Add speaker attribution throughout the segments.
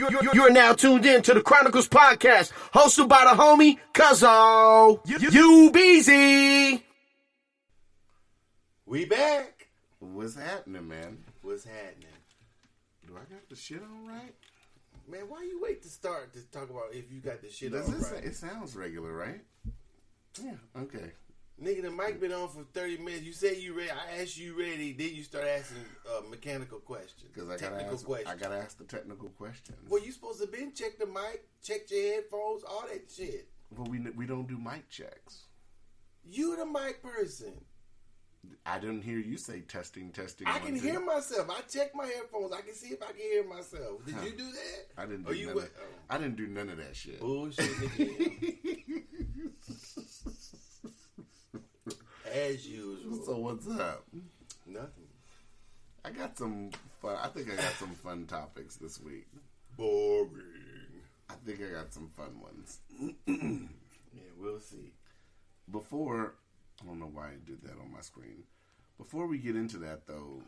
Speaker 1: You're now tuned in to the Chroniclez podcast, hosted by the homie Cuzzo. You busy? We back.
Speaker 2: What's happening, man?
Speaker 1: What's happening?
Speaker 2: Do I got the shit on right?
Speaker 1: Man, why you wait to start to talk about if you got the shit on right?
Speaker 2: It sounds regular, right? Yeah, okay.
Speaker 1: Nigga, the mic been on for 30 minutes. You say you ready. I asked you ready. Then you start asking mechanical questions.
Speaker 2: Because I gotta ask the technical questions.
Speaker 1: Well, you supposed to been check the mic, check your headphones, all that shit.
Speaker 2: But we don't do mic checks.
Speaker 1: You the mic person.
Speaker 2: I didn't hear you say testing.
Speaker 1: I can hear myself. I check my headphones. I can see if I can hear myself. Did you do that?
Speaker 2: I didn't do I didn't do none of that shit.
Speaker 1: Bullshit again. As usual.
Speaker 2: So what's up?
Speaker 1: Nothing.
Speaker 2: I got some fun. I think I got some fun topics this week.
Speaker 1: Boring.
Speaker 2: I think I got some fun ones.
Speaker 1: Yeah, we'll see.
Speaker 2: I don't know why I did that on my screen. Before we get into that, though,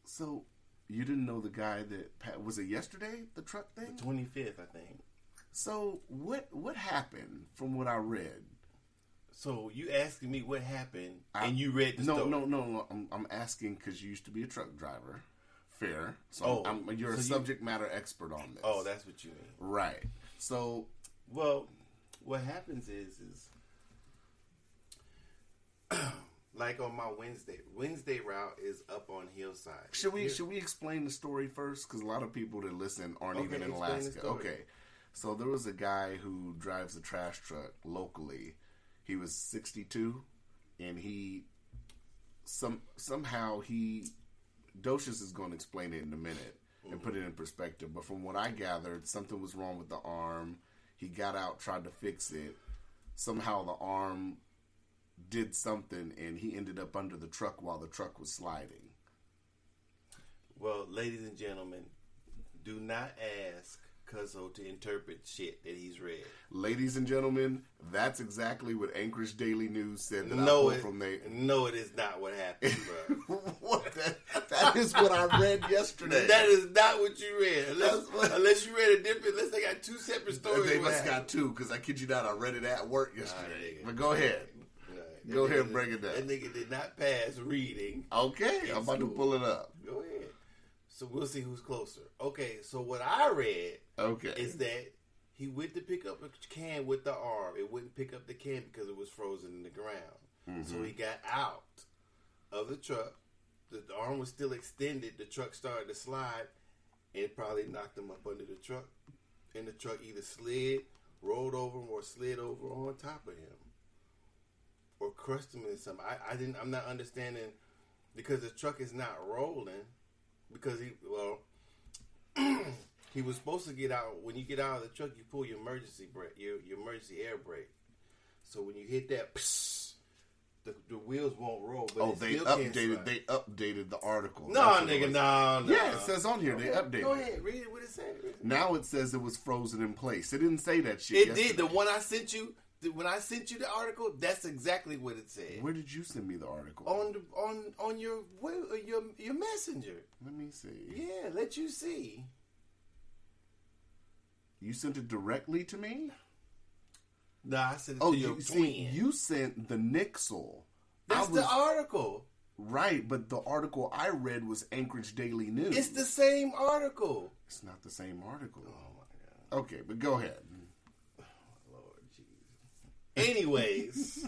Speaker 2: so you didn't know the guy that was it yesterday? The truck thing,
Speaker 1: the 25th, I think.
Speaker 2: So what happened from what I read?
Speaker 1: So you asking me what happened, and you read the story?
Speaker 2: No. I'm asking because you used to be a truck driver. Fair. So you're a subject matter expert on this.
Speaker 1: Oh, that's what you mean.
Speaker 2: Right. So,
Speaker 1: well, what happens is like on my Wednesday route is up on Hillside.
Speaker 2: Should we explain the story first? Because a lot of people that listen aren't even in Alaska. Okay. So there was a guy who drives a trash truck locally. He was 62, and somehow Docious is going to explain it in a minute and put it in perspective. But from what I gathered, something was wrong with the arm. He got out, tried to fix it. Somehow the arm did something, and he ended up under the truck while the truck was sliding.
Speaker 1: Well, ladies and gentlemen, do not ask Cuzzo to interpret shit that he's read.
Speaker 2: Ladies and gentlemen, that's exactly what Anchorage Daily News said.
Speaker 1: No, it is not what happened, bro.
Speaker 2: What? That is what I read yesterday.
Speaker 1: That is not what you read. Unless you read a different. Unless they got two separate stories.
Speaker 2: They must got two, because I kid you not, I read it at work yesterday. But go ahead. Go ahead and break it down.
Speaker 1: That nigga did not pass reading.
Speaker 2: Okay, I'm about to pull it up.
Speaker 1: Go ahead. So we'll see who's closer. Okay, so what I read is that he went to pick up a can with the arm. It wouldn't pick up the can because it was frozen in the ground. Mm-hmm. So he got out of the truck. The arm was still extended. The truck started to slide, and it probably knocked him up under the truck. And the truck either rolled over him, or slid over on top of him, or crushed him in something. I'm not understanding, because the truck is not rolling. Because he was supposed to get out. When you get out of the truck, you pull your emergency brake, your emergency air brake. So when you hit that, the wheels won't roll. But
Speaker 2: they updated the article.
Speaker 1: No, nigga, no.
Speaker 2: Yeah, it says on here they updated.
Speaker 1: Go ahead, read it. What it said.
Speaker 2: Now it says it was frozen in place. It didn't say that shit.
Speaker 1: It did. The one I sent you. When I sent you the article, that's exactly what it said.
Speaker 2: Where did you send me the article?
Speaker 1: On your messenger.
Speaker 2: Let me see.
Speaker 1: Yeah, let you see.
Speaker 2: You sent it directly to me?
Speaker 1: Nah, I sent it to your twin.
Speaker 2: You sent the Nixle.
Speaker 1: That's the article.
Speaker 2: Right, but the article I read was Anchorage Daily News.
Speaker 1: It's the same article.
Speaker 2: It's not the same article. Oh, my God. Okay, but go ahead.
Speaker 1: Anyways,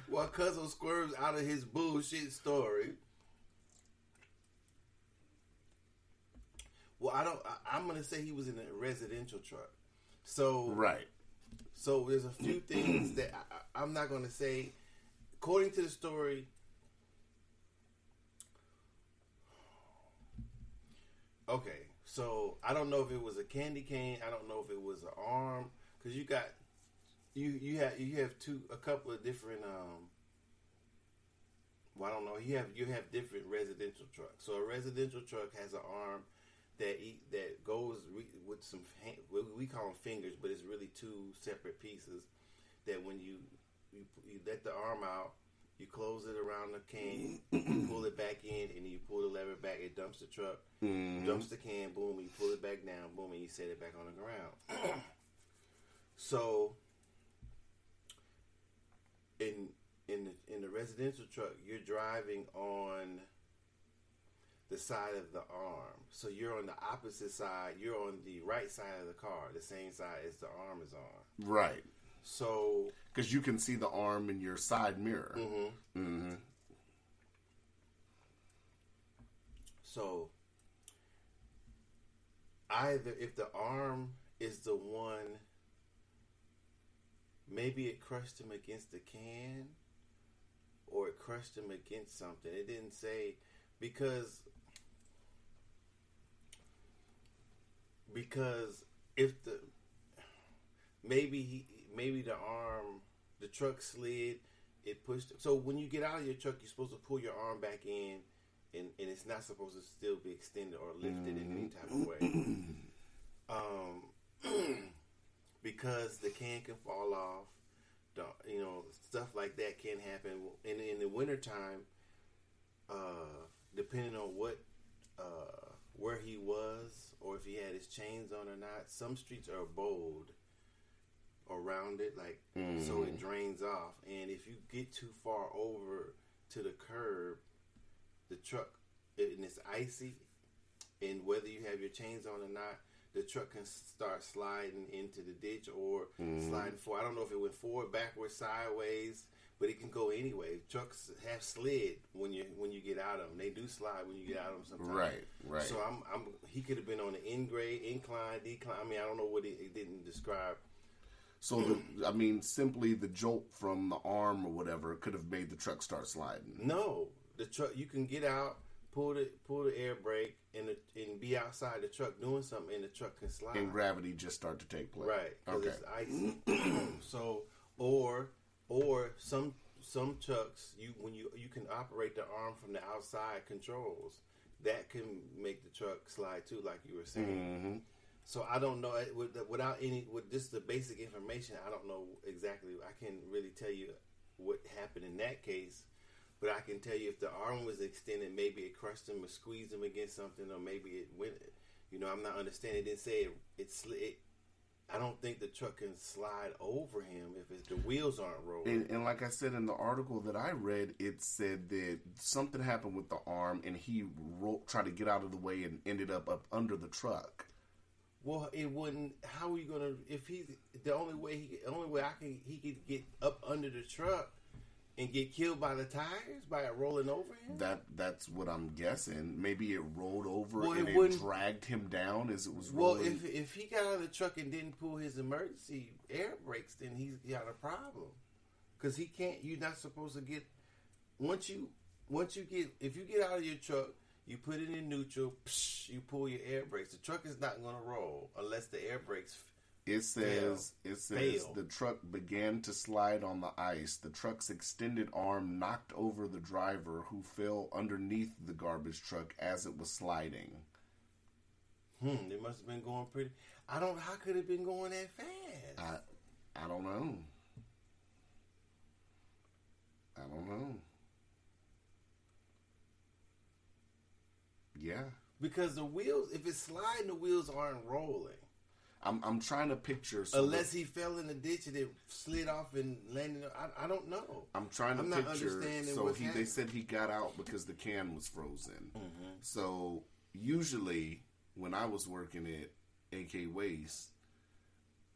Speaker 1: while Cuzzo swerves out of his bullshit story, I'm gonna say he was in a residential truck. So
Speaker 2: right.
Speaker 1: So there's a few things that I'm not gonna say. According to the story, okay. So I don't know if it was a candy cane. I don't know if it was an arm. Because you have a couple of different I don't know. You have different residential trucks. So a residential truck has an arm that goes with some we call them fingers, but it's really two separate pieces. That when you let the arm out, You close it around the can, you pull it back in, and you pull the lever back. It dumps the truck, dumps the can, boom, you pull it back down, boom, and you set it back on the ground. So, in the residential truck, you're driving on the side of the arm. So you're on the opposite side. You're on the right side of the car, the same side as the arm is on.
Speaker 2: Right.
Speaker 1: So,
Speaker 2: because you can see the arm in your side mirror.
Speaker 1: So, either if the arm is the one, maybe it crushed him against the can, or it crushed him against something. It didn't say, because if the maybe the arm, the truck slid, it pushed. So when you get out of your truck, you're supposed to pull your arm back in, and it's not supposed to still be extended or lifted in any type of way. Because the can can fall off, stuff like that can happen. And in the wintertime, depending on where he was, or if he had his chains on or not, some streets are bowled around it, so it drains off. And if you get too far over to the curb, the truck, and it's icy, and whether you have your chains on or not, the truck can start sliding into the ditch or sliding forward. I don't know if it went forward, backwards, sideways, but it can go anyway. Trucks have slid when you get out of them. They do slide when you get out of them sometimes.
Speaker 2: Right.
Speaker 1: So he could have been on the incline, decline. I mean, I don't know what it didn't describe.
Speaker 2: So simply the jolt from the arm or whatever could have made the truck start sliding.
Speaker 1: No, the truck, you can get out, pull the air brake, and be outside the truck doing something, and the truck can slide.
Speaker 2: And gravity just start to take place.
Speaker 1: Right, because it's icy. So, or some trucks, you can operate the arm from the outside controls. That can make the truck slide too, like you were saying. So I don't know, with just the basic information, I don't know exactly. I can't really tell you what happened in that case. But I can tell you if the arm was extended, maybe it crushed him or squeezed him against something, or maybe it went. I'm not understanding. It didn't say it slid. I don't think the truck can slide over him if the wheels aren't rolling.
Speaker 2: And like I said in the article that I read, it said that something happened with the arm, and he tried to get out of the way and ended up under the truck.
Speaker 1: Well, it wouldn't. How are you gonna? If he's the only way he could get up under the truck and get killed by the tires by it rolling over him?
Speaker 2: That's what I'm guessing. Maybe it rolled over and it dragged him down as it was rolling.
Speaker 1: Well, if he got out of the truck and didn't pull his emergency air brakes, then he's got a problem. Because he can't. You're not supposed to get. If you get out of your truck, you put it in neutral. You pull your air brakes. The truck is not going to roll unless the air brakes.
Speaker 2: It says the truck began to slide on the ice. The truck's extended arm knocked over the driver, who fell underneath the garbage truck as it was sliding.
Speaker 1: It must have been going pretty. How could it have been going that fast?
Speaker 2: I don't know. Yeah.
Speaker 1: Because the wheels, if it's sliding, the wheels aren't rolling.
Speaker 2: I'm trying to picture.
Speaker 1: Unless he fell in the ditch and it slid off and landed. I don't know.
Speaker 2: I'm trying to
Speaker 1: I'm
Speaker 2: picture.
Speaker 1: Not understanding
Speaker 2: so
Speaker 1: what's happening.
Speaker 2: They said he got out because the can was frozen. So usually when I was working at AK Waste,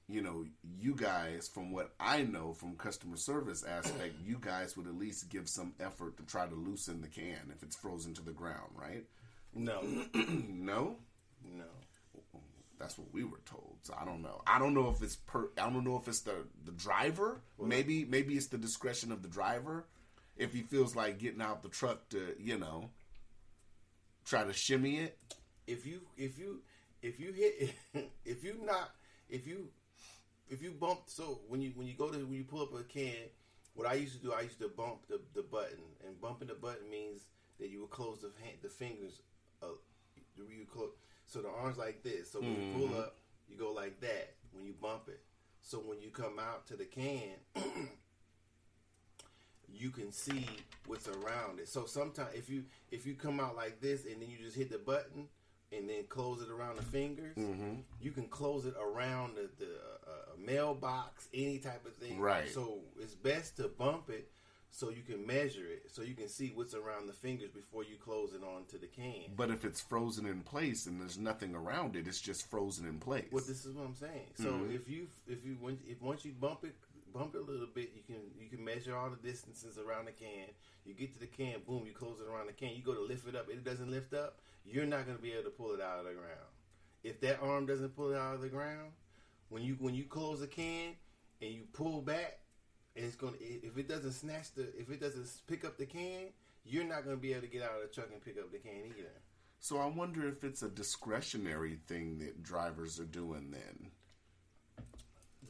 Speaker 2: you guys, from what I know from customer service aspect, you guys would at least give some effort to try to loosen the can if it's frozen to the ground, right?
Speaker 1: No.
Speaker 2: No?
Speaker 1: No.
Speaker 2: That's what we were told. So I don't know. I don't know if it's the driver. Well, maybe it's the discretion of the driver. If he feels like getting out the truck to, try to shimmy it. If you
Speaker 1: bump, so when you pull up a can, what I used to do, I used to bump the button, and bumping the button means that you would close the fingers. You close. So the arm's like this. So when you pull up, you go like that when you bump it. So when you come out to the can, you can see what's around it. So sometimes if you come out like this and then you just hit the button and then close it around the fingers, you can close it around the mailbox, any type of thing.
Speaker 2: Right.
Speaker 1: So it's best to bump it so you can measure it, so you can see what's around the fingers before you close it onto the can.
Speaker 2: But if it's frozen in place and there's nothing around it, it's just frozen in place.
Speaker 1: Well, this is what I'm saying. So once you bump it a little bit, you can measure all the distances around the can. You get to the can, boom, you close it around the can. You go to lift it up, it doesn't lift up. You're not going to be able to pull it out of the ground. If that arm doesn't pull it out of the ground, when you close a can and you pull back, and if it doesn't pick up the can, you're not going to be able to get out of the truck and pick up the can either.
Speaker 2: So I wonder if it's a discretionary thing that drivers are doing then.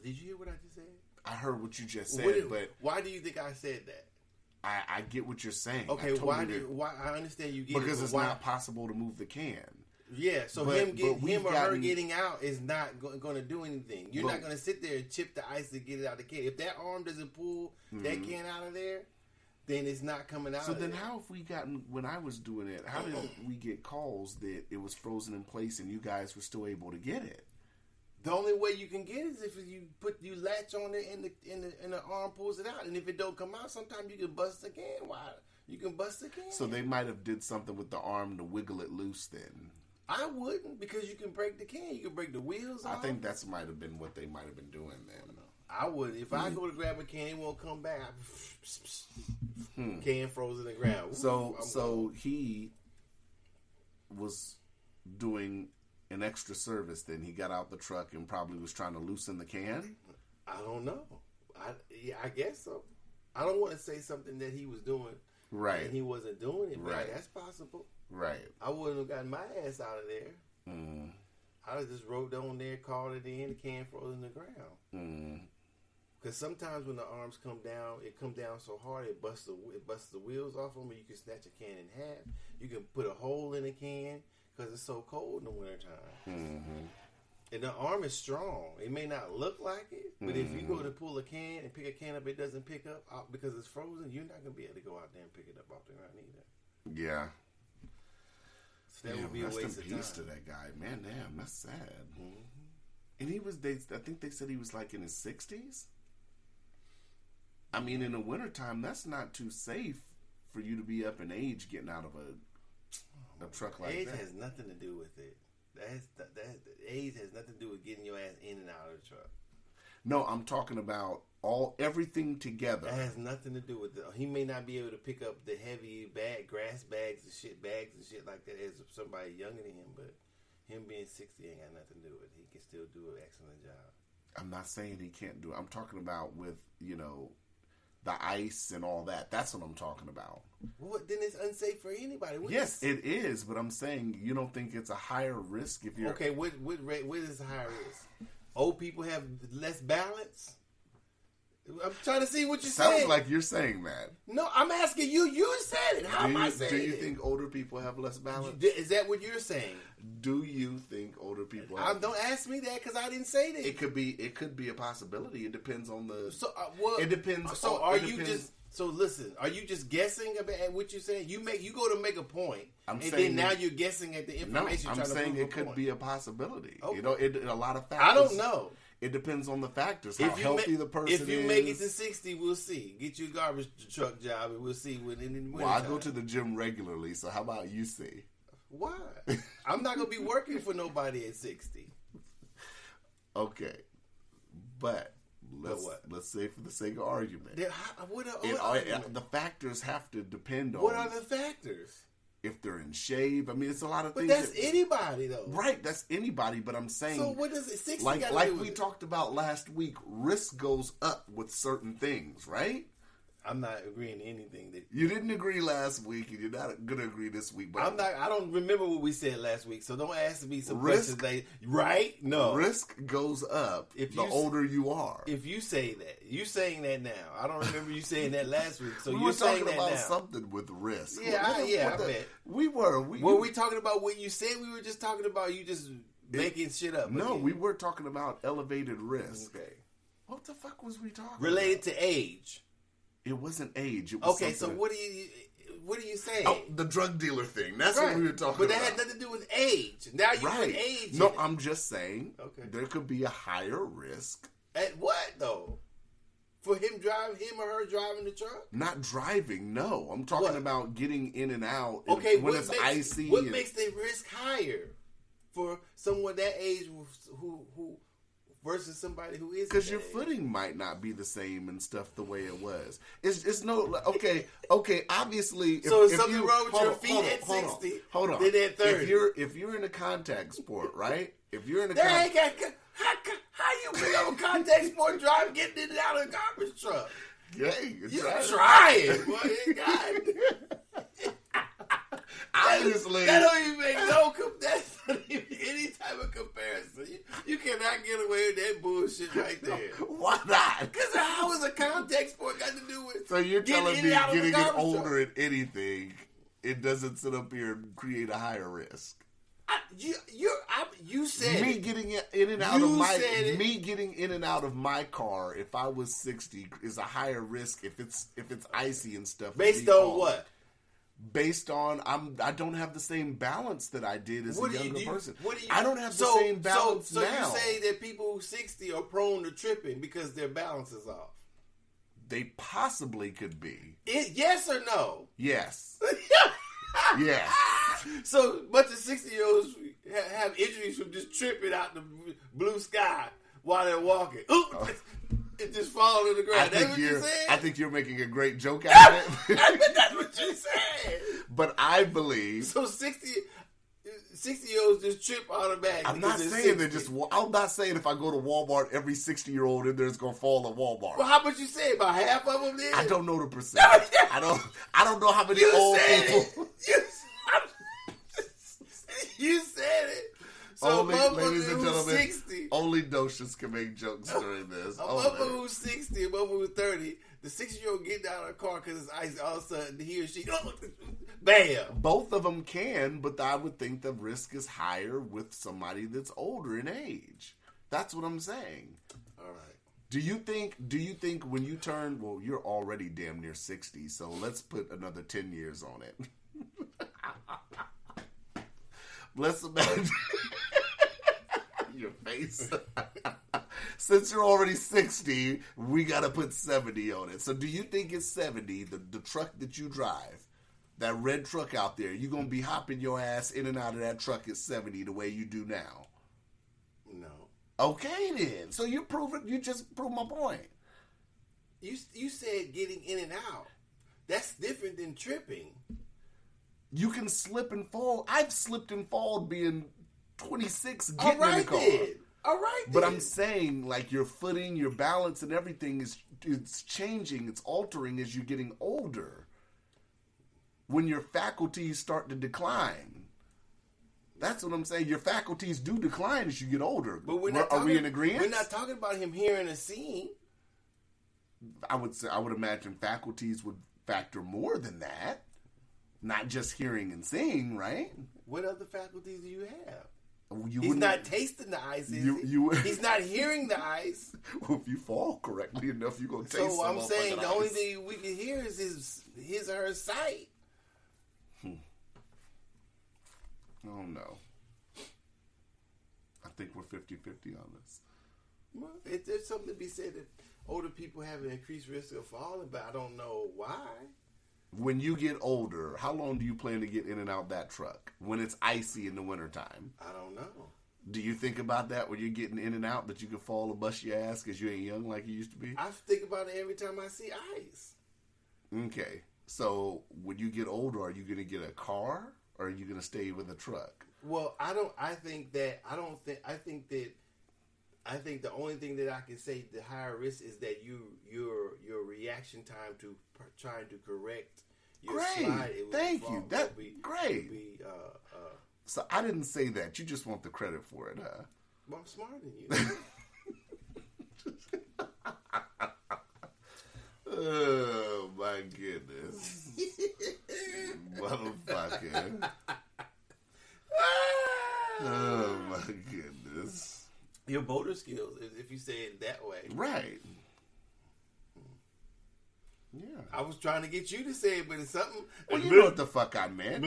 Speaker 1: Did you hear what I just said?
Speaker 2: I heard what you just said, but
Speaker 1: why do you think I said that?
Speaker 2: I get what you're saying.
Speaker 1: Okay, why I understand you get
Speaker 2: because it's not possible to move the can.
Speaker 1: Yeah, so him or her getting out is not going to do anything. You're not going to sit there and chip the ice to get it out of the can. If that arm doesn't pull that can out of there, then it's not coming out.
Speaker 2: So
Speaker 1: of
Speaker 2: then
Speaker 1: there.
Speaker 2: how have we gotten, when I was doing it, how did we get calls that it was frozen in place and you guys were still able to get it?
Speaker 1: The only way you can get it is if you latch on it and the arm pulls it out. And if it don't come out, sometimes you can bust the can. Why? You can bust the can.
Speaker 2: So they might have did something with the arm to wiggle it loose then.
Speaker 1: I wouldn't, because you can break the can. You can break the wheels off.
Speaker 2: I think that's might have been what they might have been doing then.
Speaker 1: I would. If I go to grab a can, it won't come back. Can frozen in the ground.
Speaker 2: So he was doing an extra service then. He got out the truck and probably was trying to loosen the can?
Speaker 1: I don't know. I guess so. I don't want to say something that he was doing
Speaker 2: right
Speaker 1: and he wasn't doing it.
Speaker 2: Right.
Speaker 1: That's possible.
Speaker 2: Right.
Speaker 1: I wouldn't have gotten my ass out of there. I would have just wrote down there, called it in, the can frozen in the ground. Because sometimes when the arms come down, it comes down so hard it busts the wheels off them, and you can snatch a can in half. You can put a hole in a can because it's so cold in the wintertime. And the arm is strong. It may not look like it, but if you go to pull a can and pick a can up, it doesn't pick up because it's frozen. You're not going to be able to go out there and pick it up off the ground either.
Speaker 2: Yeah.
Speaker 1: So that would be a waste of time.
Speaker 2: Rest in peace to that guy. Man, damn, that's sad. And I think they said he was like in his 60s. I mean, in the wintertime, that's not too safe for you to be up in age getting out of a truck like
Speaker 1: age
Speaker 2: that.
Speaker 1: Age has nothing to do with it. Age has nothing to do with getting your ass in and out of the truck.
Speaker 2: No, I'm talking about everything together.
Speaker 1: That has nothing to do with it. He may not be able to pick up the heavy grass bags and shit like that as somebody younger than him, but him being 60 ain't got nothing to do with it. He can still do an excellent job.
Speaker 2: I'm not saying he can't do it. I'm talking about with, the ice and all that. That's what I'm talking about.
Speaker 1: Well, then it's unsafe for anybody.
Speaker 2: Yes, it is, but I'm saying you don't think it's a higher risk if you're...
Speaker 1: Okay, what is a higher risk? Old people have less balance? I'm trying to see what you're saying.
Speaker 2: Sounds like you're saying that.
Speaker 1: No, I'm asking you. You said it. How am I saying it?
Speaker 2: Do you think older people have less balance?
Speaker 1: Is that what you're saying?
Speaker 2: Do you think older people have...
Speaker 1: Don't ask me that because I didn't say that.
Speaker 2: It could be a possibility. It depends on the...
Speaker 1: It depends. So listen, are you just guessing about what you're saying? You go to make a point, then now you're guessing at the information.
Speaker 2: No, I'm saying it could be a possibility.
Speaker 1: Okay.
Speaker 2: A lot of factors.
Speaker 1: I don't know.
Speaker 2: It depends on the factors. How healthy the person is.
Speaker 1: If you make it to 60, we'll see. Get you a garbage truck job, and we'll see. Well,
Speaker 2: I go to the gym regularly, so how about you see?
Speaker 1: Why? I'm not going to be working for nobody at 60.
Speaker 2: Okay. But let's say for the sake of argument. The factors have to depend on...
Speaker 1: What are the factors?
Speaker 2: If they're in shape, I mean, it's a lot of things.
Speaker 1: But that's anybody, though.
Speaker 2: Right, that's anybody, but I'm saying...
Speaker 1: So what does it... 60
Speaker 2: like we talked about last week, risk goes up with certain things, right?
Speaker 1: I'm not agreeing to anything that...
Speaker 2: You didn't agree last week, and you're not going to agree this week. But
Speaker 1: I don't remember what we said last week, so don't ask me some questions like... Right? No.
Speaker 2: Risk goes up older you are.
Speaker 1: If you say that. You're saying that now. I don't remember you saying that last week, so
Speaker 2: you're saying that now. We were talking about something with risk.
Speaker 1: I bet.
Speaker 2: We were.
Speaker 1: Were we talking about what you said? We were just talking about you just making shit up.
Speaker 2: No, we were talking about elevated risk.
Speaker 1: Okay.
Speaker 2: What the fuck was we talking about?
Speaker 1: Related to age.
Speaker 2: It wasn't age. It was
Speaker 1: okay, so what do you say?
Speaker 2: Oh, the drug dealer thing. That's what we were talking about.
Speaker 1: But that had nothing to do with age. Now you put age.
Speaker 2: No, I'm just saying there could be a higher risk.
Speaker 1: At what, though? For him or her driving the truck?
Speaker 2: Not driving, no. I'm talking about getting in and out.
Speaker 1: Okay,
Speaker 2: when it's icy.
Speaker 1: What makes the risk higher for someone that age who versus somebody who isn't?
Speaker 2: Because your footing might not be the same and stuff the way it was. It's no okay. Obviously,
Speaker 1: if something wrong with your feet at 60,
Speaker 2: hold on.
Speaker 1: Then at 30,
Speaker 2: if you're in a contact sport, right? If you're in a
Speaker 1: how you pick up a contact sport drive getting in and out of a garbage truck?
Speaker 2: You're
Speaker 1: trying. Boy, God.
Speaker 2: Obviously,
Speaker 1: that don't even make that's not even any type of comparison. You cannot get away with that bullshit right there.
Speaker 2: Why not?
Speaker 1: Because how is a contact sport got to do with?
Speaker 2: So you're telling me getting it older at anything, it doesn't sit up here and create a higher risk?
Speaker 1: You said
Speaker 2: me getting in and out of getting in and out of my car if I was 60 is a higher risk if it's icy and stuff.
Speaker 1: Based on what?
Speaker 2: Based on I don't have the same balance that I did as a younger person. I don't have the same balance now.
Speaker 1: So you say that people who 60 are prone to tripping because their balance is off?
Speaker 2: They possibly could be.
Speaker 1: Yes or no?
Speaker 2: Yes. Yes.
Speaker 1: So, a bunch of 60-year-olds have injuries from just tripping out the blue sky while they're walking. It just falls to the ground. That's what you said?
Speaker 2: I think you're making a great joke out of it.
Speaker 1: That's what you said.
Speaker 2: But I believe...
Speaker 1: So 60-year-olds just trip automatically.
Speaker 2: I'm not saying they just... I'm not saying if I go to Walmart, every 60-year-old in there is going to fall at Walmart.
Speaker 1: Well, how much you say? About half of them then?
Speaker 2: I don't know the percent. I don't know how many old people...
Speaker 1: You said it. So
Speaker 2: ladies and gentlemen,
Speaker 1: 60,
Speaker 2: only Docious can make jokes during this.
Speaker 1: A motherfucker who's 60, a motherfucker who's 30, the 60-year-old getting out of the car because it's icy, all of a sudden he or she, bam.
Speaker 2: Both of them can, but I would think the risk is higher with somebody that's older in age. That's what I'm saying.
Speaker 1: All right.
Speaker 2: Do you think when you turn, well, you're already damn near 60, so let's put another 10 years on it. Let's imagine your face. Since you're already 60, we got to put 70 on it. So do you think it's 70, the truck that you drive, that red truck out there, you're going to be hopping your ass in and out of that truck at 70 the way you do now?
Speaker 1: No.
Speaker 2: Okay then. So you just proved my point.
Speaker 1: You said getting in and out. That's different than tripping.
Speaker 2: You can slip and fall. I've slipped and fallen being 26 getting in the car.
Speaker 1: All right,
Speaker 2: but I'm saying, like, your footing, your balance, and everything it's changing. It's altering as you're getting older. When your faculties start to decline. That's what I'm saying. Your faculties do decline as you get older.
Speaker 1: But are we in agreement? We're not talking about him hearing a scene.
Speaker 2: I would imagine faculties would factor more than that. Not just hearing and seeing, right?
Speaker 1: What other faculties do you have? He's not tasting the ice, is he? He's not hearing the ice.
Speaker 2: Well, if you fall correctly enough, you're going to taste some.
Speaker 1: So I'm saying the only thing we can hear is his or her sight.
Speaker 2: Oh, no. I think we're 50-50 on this.
Speaker 1: Well, there's something to be said that older people have an increased risk of falling, but I don't know why.
Speaker 2: When you get older, how long do you plan to get in and out that truck when it's icy in the wintertime?
Speaker 1: I don't know.
Speaker 2: Do you think about that when you're getting in and out, that you could fall and bust your ass because you ain't young like you used to be?
Speaker 1: I think about it every time I see ice.
Speaker 2: Okay. So when you get older, are you going to get a car or are you going to stay with a truck?
Speaker 1: Well, I think the only thing that I can say the higher risk is that your reaction time to trying to correct your slide.
Speaker 2: Thank you. That's great. So I didn't say that. You just want the credit for it, huh?
Speaker 1: Well, I'm smarter than you.
Speaker 2: Oh my goodness, motherfucker! Oh my goodness.
Speaker 1: Your motor skills, if you say it that way.
Speaker 2: Right. Yeah.
Speaker 1: I was trying to get you to say it, but it's something.
Speaker 2: Well, you know what the fuck I meant.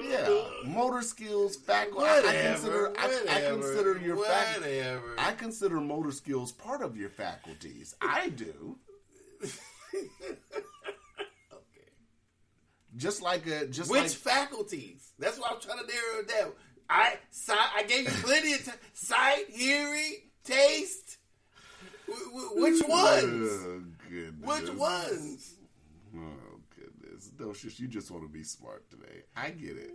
Speaker 2: Yeah. Motor skills, faculty. I consider your I consider motor skills part of your faculties. I do.
Speaker 1: Okay.
Speaker 2: Which
Speaker 1: faculties? That's what I'm trying to narrow it down. I gave you plenty of time. Sight, hearing, taste. Which ones?
Speaker 2: Oh, goodness.
Speaker 1: Which ones?
Speaker 2: Oh, goodness. Docious, you just want to be smart today. I get it.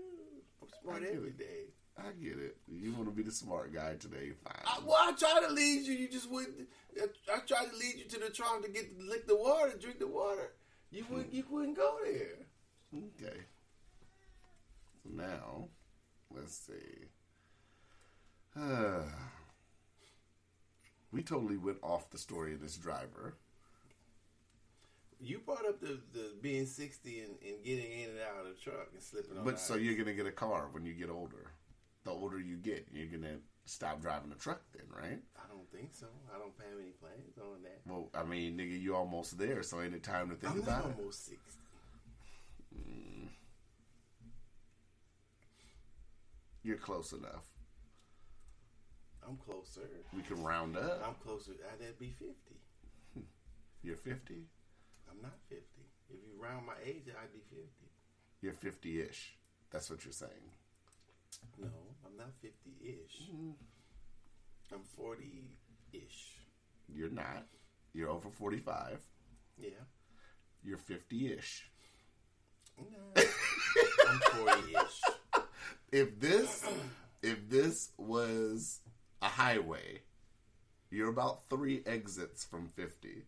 Speaker 1: I'm smart every day.
Speaker 2: I get it. You want to be the smart guy today. Fine.
Speaker 1: I tried to lead you. You just wouldn't. I tried to lead you to the trough to lick the water, drink the water. You wouldn't go there.
Speaker 2: Okay. So now, let's see. We totally went off the story of this driver.
Speaker 1: You brought up the being 60 and getting in and out of the truck and slipping on.
Speaker 2: But so you're gonna get a car when you get older. The older you get, you're gonna stop driving a truck then, right?
Speaker 1: I don't think so. I don't have any plans on that.
Speaker 2: Well, I mean, nigga, you almost there, so ain't it time to think about it?
Speaker 1: I'm almost 60.
Speaker 2: You're close enough.
Speaker 1: I'm closer.
Speaker 2: We can round up.
Speaker 1: I'm closer. I'd be 50.
Speaker 2: You're 50?
Speaker 1: I'm not 50. If you round my age, I'd be 50.
Speaker 2: You're 50-ish. That's what you're saying.
Speaker 1: No, I'm not 50-ish. I'm 40-ish.
Speaker 2: You're not. You're over 45.
Speaker 1: Yeah.
Speaker 2: You're 50-ish.
Speaker 1: No. I'm 40-ish.
Speaker 2: If this was a highway, you're about 3 exits from 50.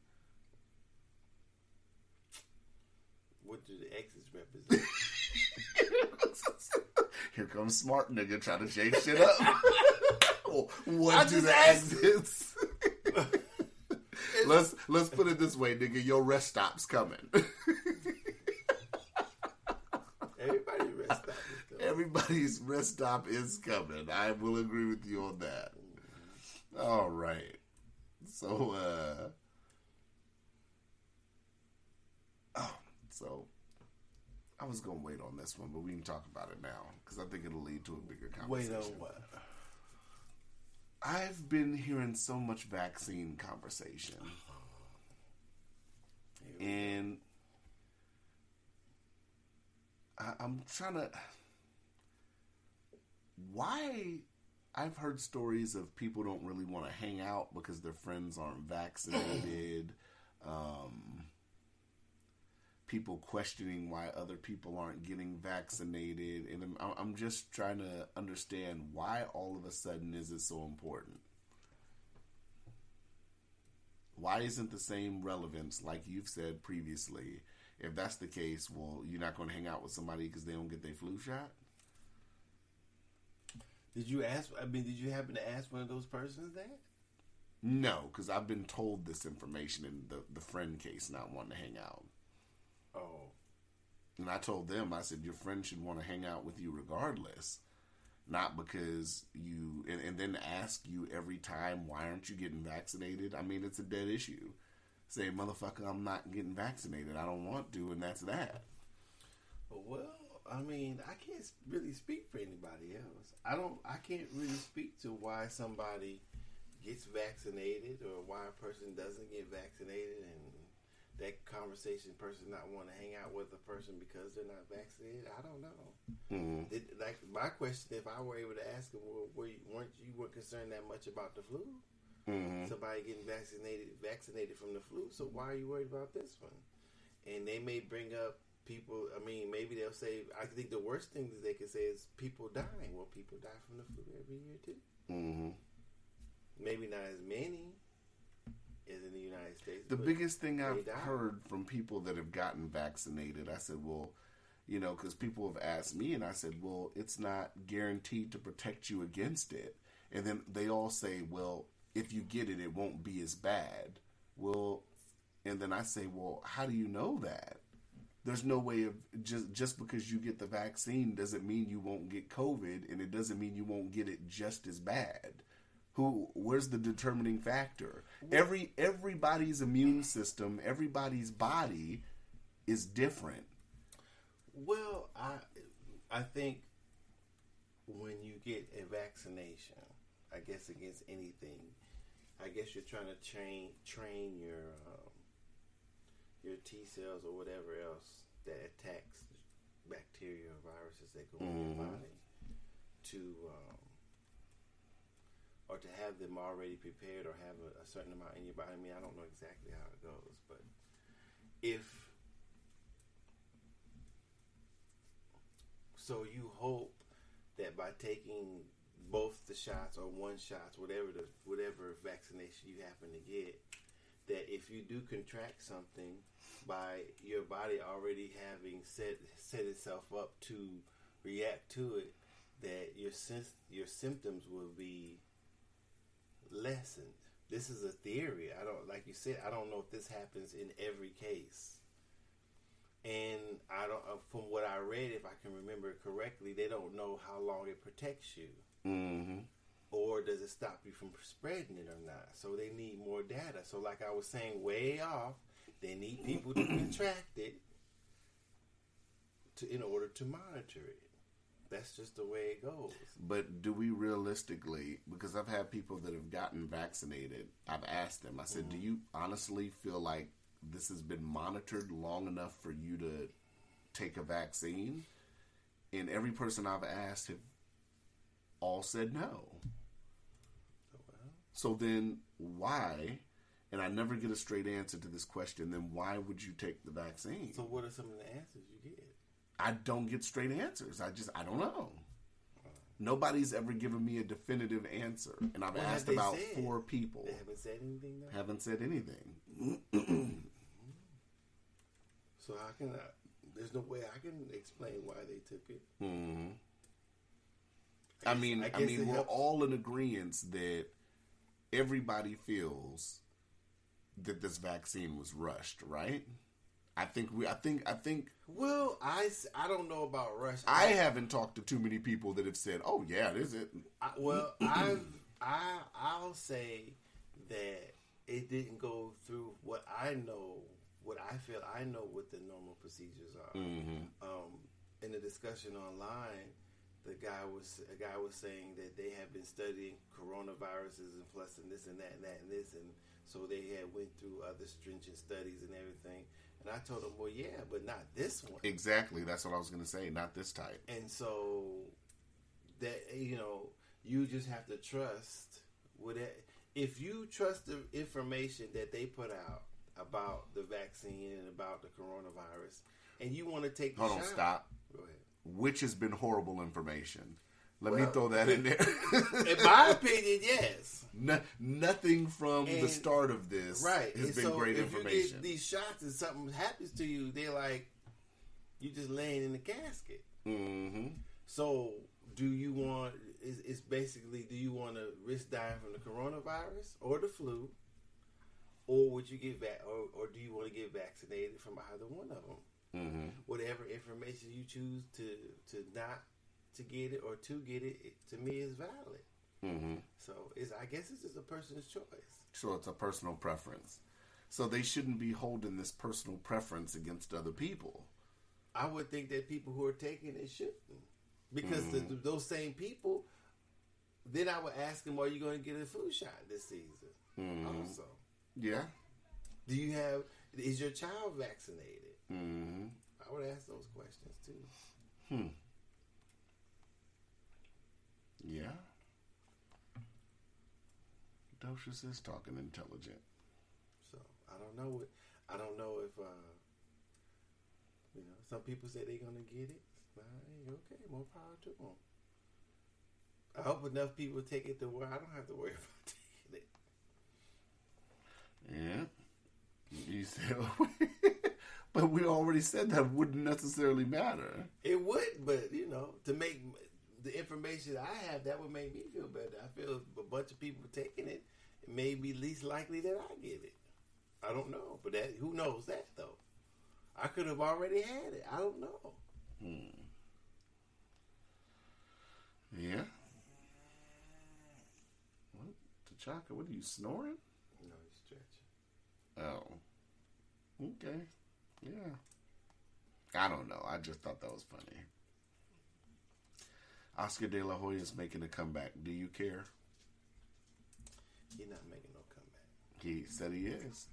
Speaker 1: What do the exits represent?
Speaker 2: Here comes smart nigga trying to shake shit up. What do the exits? Let's put it this way, nigga. Your rest stop's coming. Everybody's rest stop is coming. I will agree with you on that. All right. So, so I was going to wait on this one, but we can talk about it now because I think it'll lead to a bigger conversation.
Speaker 1: Wait on what?
Speaker 2: I've been hearing so much vaccine conversation. And I'm trying to... Why... I've heard stories of people don't really want to hang out because their friends aren't vaccinated. People questioning why other people aren't getting vaccinated. And I'm just trying to understand why all of a sudden is it so important? Why isn't the same relevance like you've said previously? If that's the case, well, you're not going to hang out with somebody because they don't get their flu shot?
Speaker 1: Did you happen to ask one of those persons that?
Speaker 2: No, because I've been told this information in the friend case not wanting to hang out.
Speaker 1: Oh.
Speaker 2: And I told them, I said, your friend should want to hang out with you regardless. Not because you... And then ask you every time, why aren't you getting vaccinated? I mean, it's a dead issue. Say, motherfucker, I'm not getting vaccinated. I don't want to, and that's that.
Speaker 1: Well... I mean, I can't really speak for anybody else. I can't really speak to why somebody gets vaccinated or why a person doesn't get vaccinated, and that person not want to hang out with a person because they're not vaccinated. I don't know. Mm-hmm. My question, if I were able to ask them, well, weren't you concerned that much about the flu? Mm-hmm. Somebody getting vaccinated from the flu, so why are you worried about this one? And they may bring up people, I mean, maybe they'll say, I think the worst thing that they could say is people dying. Well, people die from the flu every year, too. Mm-hmm. Maybe not as many as in the United States.
Speaker 2: The biggest thing I've heard from people that have gotten vaccinated, I said, well, you know, because people have asked me, and I said, well, it's not guaranteed to protect you against it. And then they all say, well, if you get it, it won't be as bad. Well, and then I say, well, how do you know that? There's no way of just because you get the vaccine doesn't mean you won't get COVID, and it doesn't mean you won't get it just as bad. Where's the determining factor? Everybody's immune system, everybody's body is different.
Speaker 1: Well, I think when you get a vaccination, I guess against anything, I guess you're trying to train your T cells or whatever else that attacks bacteria or viruses that go in your body to or to have them already prepared or have a certain amount in your body. I mean, I don't know exactly how it goes, but so you hope that by taking both the shots or one shot, whatever vaccination you happen to get, that if you do contract something, by your body already having set itself up to react to it, that your symptoms will be lessened. This is a theory. Like you said, I don't know if this happens in every case. And I don't. From what I read, if I can remember it correctly, they don't know how long it protects you, or does it stop you from spreading it or not. So they need more data. So, like I was saying, way off, they need people to contract it in order to monitor it. That's just the way it goes. But
Speaker 2: do we realistically? Because I've had people that have gotten vaccinated. I've asked them. I said, "Do you honestly feel like this has been monitored long enough for you to take a vaccine?" And every person I've asked have all said no. So then why, and I never get a straight answer to this question, then why would you take the vaccine?
Speaker 1: So what are some of the answers you get?
Speaker 2: I don't get straight answers. I don't know. Nobody's ever given me a definitive answer. And I've asked about 4 people.
Speaker 1: They haven't said anything though?
Speaker 2: Haven't said anything.
Speaker 1: So how can there's no way I can explain why they took it.
Speaker 2: I mean, we're all in agreement that everybody feels that this vaccine was rushed, right? I think.
Speaker 1: Well, I don't know about rush.
Speaker 2: I haven't talked to too many people that have said, "Oh yeah, it is it."
Speaker 1: I'll say that it didn't go through what I know. What I feel I know what the normal procedures are. In the discussion online, a guy was saying that they have been studying coronaviruses and plus and this and that and that and this, and so they had went through other stringent studies and everything. And I told him, well, yeah, but not this one.
Speaker 2: Exactly, that's what I was going to say. Not this type.
Speaker 1: And so that you just have to trust if you trust the information that they put out about the vaccine and about the coronavirus, and you want to take the shot.
Speaker 2: Hold on, stop.
Speaker 1: Go ahead.
Speaker 2: Which has been horrible information. Let me throw that in there.
Speaker 1: In my opinion, yes.
Speaker 2: Nothing from the start of this has been great information.
Speaker 1: If you get these shots and something happens to you, they're like, you're just laying in the casket. So do you want, it's basically, do you want to risk dying from the coronavirus or the flu? Or would you get or do you want to get vaccinated from either one of them? Whatever information you choose to not to get it or to get it, to me is valid. So I guess it's just a person's choice.
Speaker 2: Sure, it's a personal preference. So they shouldn't be holding this personal preference against other people.
Speaker 1: I would think that people who are taking it shouldn't, because those same people. Then I would ask them, "Are you going to get a flu shot this season?" Also.
Speaker 2: Yeah.
Speaker 1: Is your child vaccinated? I would ask those questions too.
Speaker 2: Yeah. Docious is talking intelligent.
Speaker 1: So I don't know if some people say they're gonna get it. Okay, more power to them. I hope enough people take it to where I don't have to worry about taking it.
Speaker 2: Yeah. You said, but we already said that wouldn't necessarily matter.
Speaker 1: It would, but to make the information I have, that would make me feel better. I feel a bunch of people taking it, it may be least likely that I get it. I don't know, but who knows that though? I could have already had it. I don't know.
Speaker 2: Yeah. What? T'Chaka, what are you snoring?
Speaker 1: No, he's stretching.
Speaker 2: Oh. Okay. Yeah. I don't know. I just thought that was funny. Oscar De La Hoya is making a comeback. Do you care?
Speaker 1: He's not making no comeback.
Speaker 2: He said he is.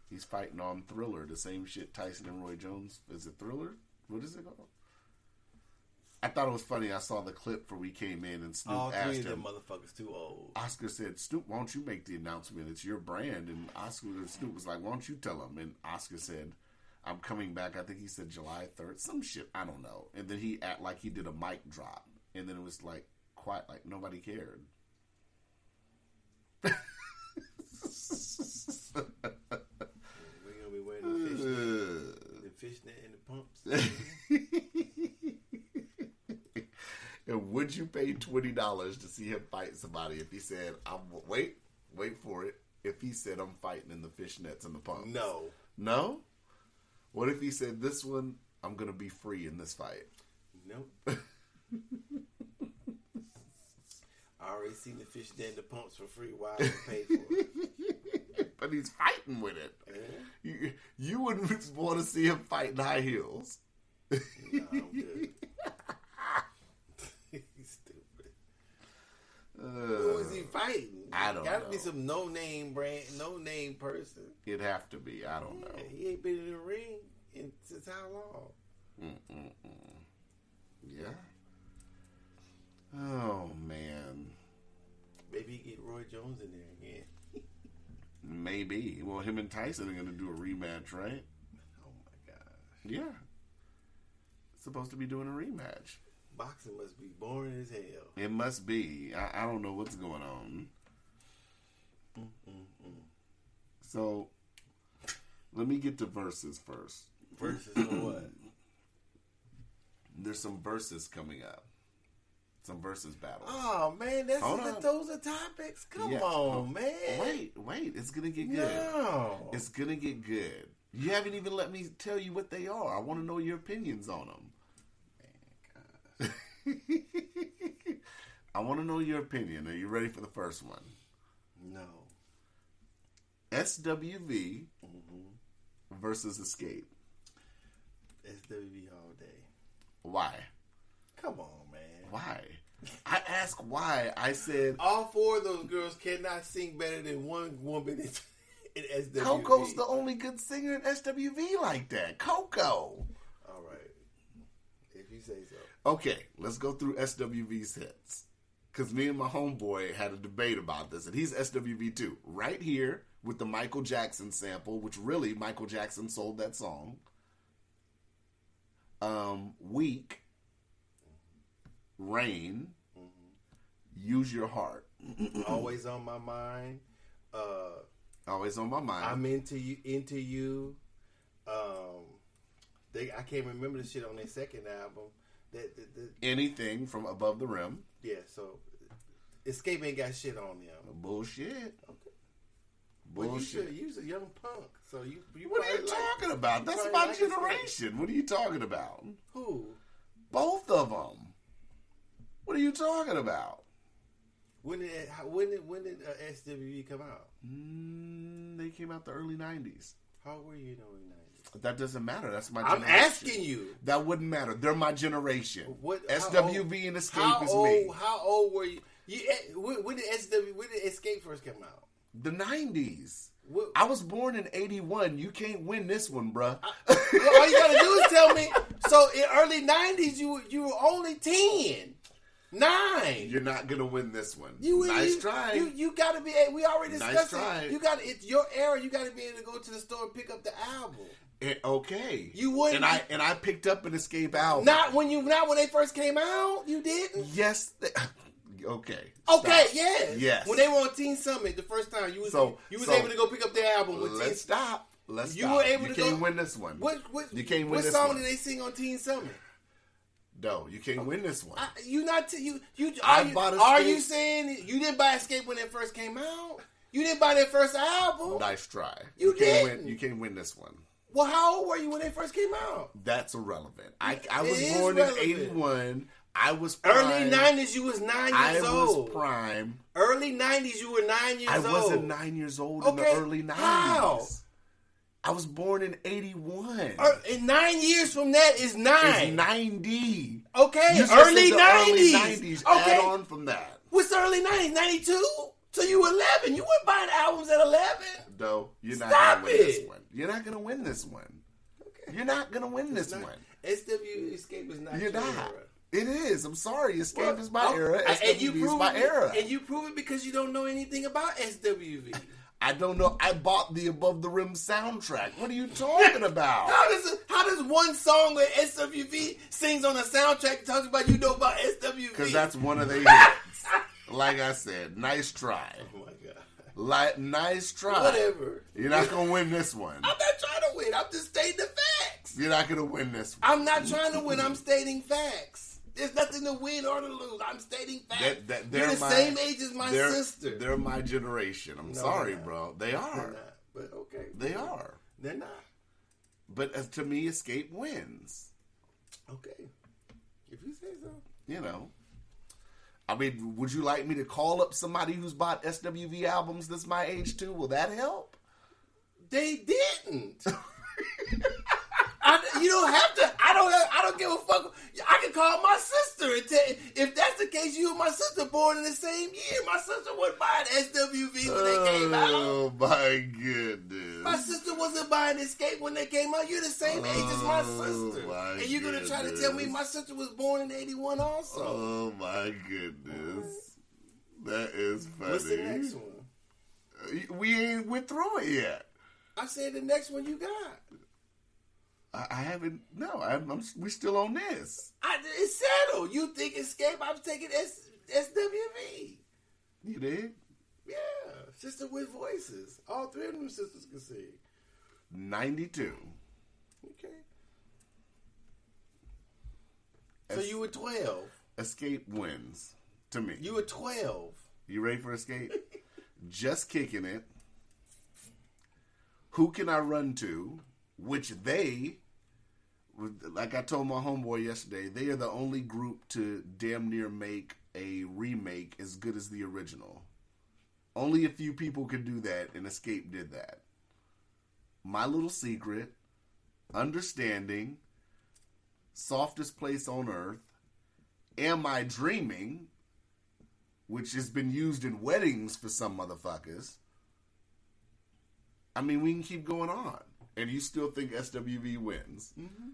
Speaker 2: He's fighting on Thriller, the same shit Tyson and Roy Jones. Is it Thriller? What is it called? I thought it was funny. I saw the clip for we came in and Snoop
Speaker 1: all
Speaker 2: asked
Speaker 1: three of
Speaker 2: him.
Speaker 1: them motherfuckers too old.
Speaker 2: Oscar said, Snoop, why don't you make the announcement? It's your brand. And Snoop was like, why don't you tell him? And Oscar said, I'm coming back. I think he said July 3rd. Some shit. I don't know. And then he act like he did a mic drop. And then it was like quiet, like nobody cared.
Speaker 1: We're gonna be wearing the fishnet and the pumps.
Speaker 2: And would you pay $20 to see him fight somebody if he said, wait for it. If he said, I'm fighting in the fishnets and the pumps?
Speaker 1: No.
Speaker 2: No? What if he said, this one, I'm going to be free in this fight?
Speaker 1: Nope. I already seen the fishnet and the pumps for free. Why would I pay for it?
Speaker 2: But he's fighting with it. Yeah. You wouldn't want to see him fight in high heels.
Speaker 1: No, I'm good. He's stupid. Who is he fighting?
Speaker 2: I don't know.
Speaker 1: Gotta be some no-name person.
Speaker 2: It'd have to be. I don't know.
Speaker 1: He ain't been in the ring since how long?
Speaker 2: Yeah. Oh, man.
Speaker 1: Maybe he get Roy Jones in there again.
Speaker 2: Maybe. Well, him and Tyson are going to do a rematch, right?
Speaker 1: Oh, my gosh.
Speaker 2: Yeah. Supposed to be doing a rematch.
Speaker 1: Boxing must be boring as hell.
Speaker 2: It must be. I don't know what's going on. So, let me get to verses first.
Speaker 1: Verses for what?
Speaker 2: There's some verses coming up. Some versus battles.
Speaker 1: Oh, man, those are topics? Come on, man.
Speaker 2: Wait. It's going to get good.
Speaker 1: No.
Speaker 2: It's going to get good. You haven't even let me tell you what they are. I want to know your opinions on them. Man, gosh. I want to know your opinion. Are you ready for the first one?
Speaker 1: No.
Speaker 2: SWV versus Xscape.
Speaker 1: SWV all day.
Speaker 2: Why?
Speaker 1: Come on, man.
Speaker 2: Why? I asked why. I said
Speaker 1: all four of those girls cannot sing better than one woman in SWV.
Speaker 2: Coco's the only good singer in SWV like that. Coco.
Speaker 1: All right. If you say so.
Speaker 2: Okay, let's go through SWV's hits. Because me and my homeboy had a debate about this. And he's SWV too. Right here with the Michael Jackson sample, which really Michael Jackson sold that song. Weak. Rain. Use Your Heart.
Speaker 1: Always on My Mind.
Speaker 2: Always on My Mind.
Speaker 1: I'm Into You. I can't remember the shit on their second album.
Speaker 2: Anything from Above the Rim.
Speaker 1: Yeah, so Xscape ain't got shit on them.
Speaker 2: Bullshit.
Speaker 1: Okay.
Speaker 2: Bullshit.
Speaker 1: Well, you was a young punk, so you
Speaker 2: what are you talking about? That's my generation. What are you talking about?
Speaker 1: Who?
Speaker 2: Both of them. What are you talking about?
Speaker 1: When did SWV come out?
Speaker 2: They came out the early 90s.
Speaker 1: How old were you in the early 90s?
Speaker 2: That doesn't matter. That's my generation.
Speaker 1: I'm asking you.
Speaker 2: That wouldn't matter. They're my generation. SWV and Xscape is me.
Speaker 1: How old were you? When did Xscape first come out?
Speaker 2: The 90s. I was born in 81. You can't win this one, bruh.
Speaker 1: All you gotta do is tell me. So in early 90s, you were only 10. 9.
Speaker 2: You're not gonna win this one.
Speaker 1: Nice
Speaker 2: try.
Speaker 1: You gotta be. We already discussed it. You got. It's your era. You gotta be able to go to the store and pick up the album.
Speaker 2: Okay.
Speaker 1: You wouldn't.
Speaker 2: And I picked up an Xscape album.
Speaker 1: Not when they first came out. You didn't.
Speaker 2: Yes. Okay.
Speaker 1: Okay. Yes.
Speaker 2: Yes.
Speaker 1: When they were on Teen Summit the first time, you was able to go pick up their album. Let's
Speaker 2: stop. Were able to can't win this one. You can't win this one.
Speaker 1: What song did they sing on Teen Summit?
Speaker 2: No, you can't win this one.
Speaker 1: Are you saying you didn't buy Xscape when it first came out? You didn't buy their first album?
Speaker 2: Nice try.
Speaker 1: You didn't.
Speaker 2: You can't win this one.
Speaker 1: Well, how old were you when they first came out?
Speaker 2: That's irrelevant. I was born in 81. I was prime.
Speaker 1: Early 90s, you was 9 years old.
Speaker 2: I was prime.
Speaker 1: Early 90s, you were 9 years old.
Speaker 2: I wasn't 9 years old in the early 90s.
Speaker 1: How?
Speaker 2: I was born in 81.
Speaker 1: And 9 years from that is 9.
Speaker 2: It's 90.
Speaker 1: Okay, early
Speaker 2: 90s.
Speaker 1: Okay.
Speaker 2: Add on from that.
Speaker 1: What's the early 90s? 92? So you 11. You weren't buying albums at 11.
Speaker 2: No, you're not going to win this one. You're not going to win this one. Okay. You're not going to win this one.
Speaker 1: Xscape is not
Speaker 2: You're
Speaker 1: your
Speaker 2: not.
Speaker 1: era.
Speaker 2: It is. I'm sorry. Xscape is my era. SWV is my era.
Speaker 1: And you prove it because you don't know anything about SWV.
Speaker 2: I don't know. I bought the Above the Rim soundtrack. What are you talking about?
Speaker 1: How does one song that SWV sings on a soundtrack talk about you know about SWV?
Speaker 2: Because that's one of their hits. Like I said, nice try.
Speaker 1: Oh my God.
Speaker 2: Nice try.
Speaker 1: Whatever.
Speaker 2: You're not going to win this one.
Speaker 1: I'm not trying to win. I'm just stating the facts.
Speaker 2: You're not going to win this one.
Speaker 1: I'm not trying to win. I'm stating facts. There's nothing to win or to lose. I'm stating facts. You're the same age as my sister.
Speaker 2: They're my generation. I'm sorry, bro. They are.
Speaker 1: They're not. But okay.
Speaker 2: They are.
Speaker 1: They're not.
Speaker 2: But to me, Xscape wins.
Speaker 1: Okay. If you say so.
Speaker 2: You know. I mean, would you like me to call up somebody who's bought SWV albums that's my age too? Will that help?
Speaker 1: They didn't. You don't have to. I don't give a fuck. I can call my sister and tell you, if that's the case, you and my sister born in the same year. My sister wasn't buying SWV when they came out.
Speaker 2: Oh my goodness.
Speaker 1: My sister wasn't buying Xscape when they came out. You're the same age as my sister. And you're going to try to tell me my sister was born in 81 also.
Speaker 2: Oh my goodness. That is funny.
Speaker 1: What's the next one?
Speaker 2: We ain't went through it yet.
Speaker 1: I said the next one you got.
Speaker 2: I haven't. No, we're still on this.
Speaker 1: It's settled. You think Xscape? I'm taking SWV.
Speaker 2: You did?
Speaker 1: Yeah, sister with voices. All three of them sisters can sing.
Speaker 2: 92.
Speaker 1: Okay. So you were 12.
Speaker 2: Xscape wins to me.
Speaker 1: You were 12.
Speaker 2: You ready for Xscape? Just Kicking It. Who Can I Run To? Which they, like I told my homeboy yesterday, they are the only group to damn near make a remake as good as the original. Only a few people could do that, and Xscape did that. My Little Secret, Understanding, Softest Place on Earth, Am I Dreaming, which has been used in weddings for some motherfuckers. I mean, we can keep going on. And you still think SWV wins. Mm-hmm.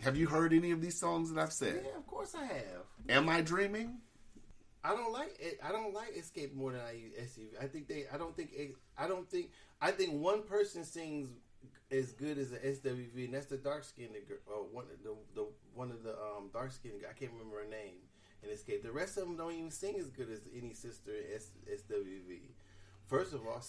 Speaker 2: Have you heard any of these songs that I've said?
Speaker 1: Yeah, of course I have.
Speaker 2: Am I Dreaming?
Speaker 1: I don't like it. I don't like Xscape more than I use SWV. I think one person sings as good as an SWV, and that's the dark skinned girl. One of the dark skinned. I can't remember her name in Xscape. The rest of them don't even sing as good as any sister in SWV. First of all,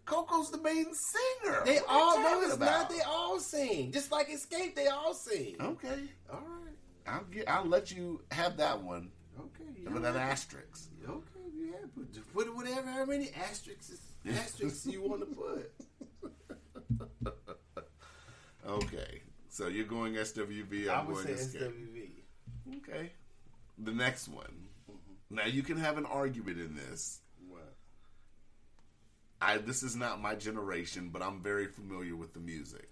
Speaker 1: Coco's the main singer. They all know it's not. They all sing, just like Xscape. They all sing.
Speaker 2: Okay,
Speaker 1: all right.
Speaker 2: I'll let you have that one.
Speaker 1: Okay,
Speaker 2: with an asterisk.
Speaker 1: Okay, yeah. Put whatever, how many asterisks you want to put.
Speaker 2: Okay, so you're going SWV. I'm going
Speaker 1: SWV.
Speaker 2: Okay, the next one. Now, you can have an argument in this.
Speaker 1: What?
Speaker 2: This is not my generation, but I'm very familiar with the music.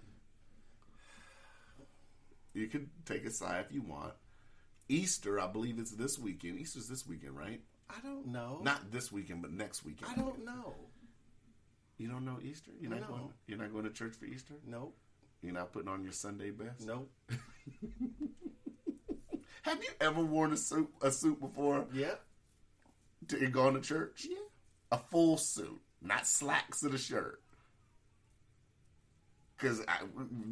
Speaker 2: You can take a side if you want. Easter, I believe it's this weekend. Easter's this weekend, right?
Speaker 1: I don't know.
Speaker 2: Not this weekend, but next weekend.
Speaker 1: I don't know.
Speaker 2: You don't know Easter? You're not going to church for Easter?
Speaker 1: Nope.
Speaker 2: You're not putting on your Sunday best?
Speaker 1: Nope.
Speaker 2: Have you ever worn a suit before?
Speaker 1: Yeah.
Speaker 2: To go to church?
Speaker 1: Yeah.
Speaker 2: A full suit, not slacks and a shirt. Because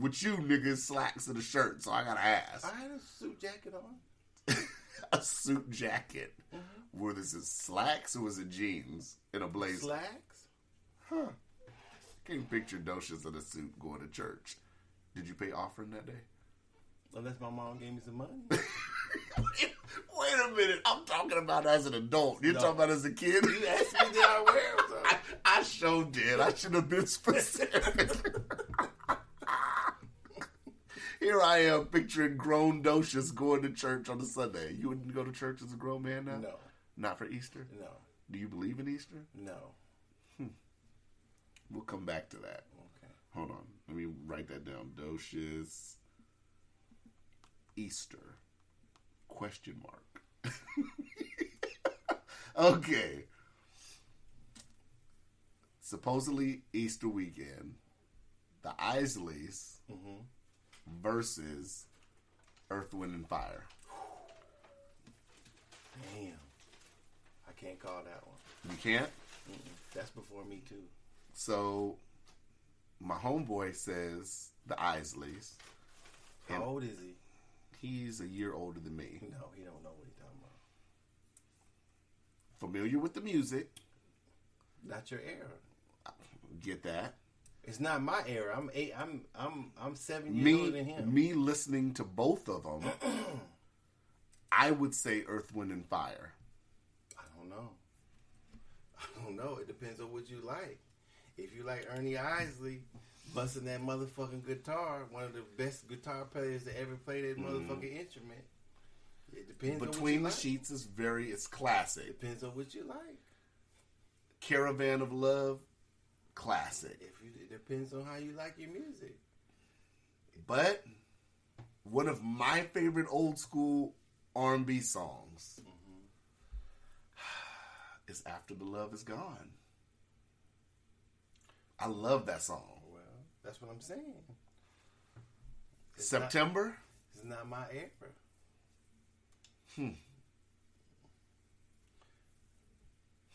Speaker 2: with you niggas, slacks and a shirt, so I gotta ask.
Speaker 1: I had a suit jacket on.
Speaker 2: A suit jacket. Mm-hmm. Were this slacks or was it jeans and a blazer?
Speaker 1: Slacks?
Speaker 2: Huh. I can't picture Docious in a suit going to church. Did you pay offering that day?
Speaker 1: Unless my mom gave me some money.
Speaker 2: Wait a minute. I'm talking about as an adult. You're talking about as a kid?
Speaker 1: You asked me did I wear them.
Speaker 2: I sure did. I should have been specific. Here I am picturing grown Docious going to church on a Sunday. You wouldn't go to church as a grown man now?
Speaker 1: No.
Speaker 2: Not for Easter?
Speaker 1: No.
Speaker 2: Do you believe in Easter?
Speaker 1: No.
Speaker 2: We'll come back to that.
Speaker 1: Okay.
Speaker 2: Hold on. Let me write that down. Docious Easter ? Okay. Supposedly Easter weekend, the Isleys versus Earth, Wind, and Fire.
Speaker 1: Damn. I can't call that one.
Speaker 2: You can't?
Speaker 1: That's before me, too.
Speaker 2: So, my homeboy says the Isleys.
Speaker 1: How old is he?
Speaker 2: He's a year older than me.
Speaker 1: No, he don't know what he's talking about.
Speaker 2: Familiar with the music.
Speaker 1: Not your era.
Speaker 2: Get that?
Speaker 1: It's not my era. I'm 7 years older than him.
Speaker 2: Me listening to both of them, I would say Earth, Wind, and Fire.
Speaker 1: I don't know. It depends on what you like. If you like Ernie Isley busting that motherfucking guitar, one of the best guitar players to ever play that motherfucking instrument, it depends on what you like.
Speaker 2: Between the Sheets is it's classic.
Speaker 1: Depends on what you like.
Speaker 2: Caravan of Love, classic.
Speaker 1: It depends on how you like your music.
Speaker 2: But one of my favorite old school R&B songs is After the Love Is Gone. I love that song.
Speaker 1: Well, that's what I'm saying.
Speaker 2: September?
Speaker 1: It's not my era.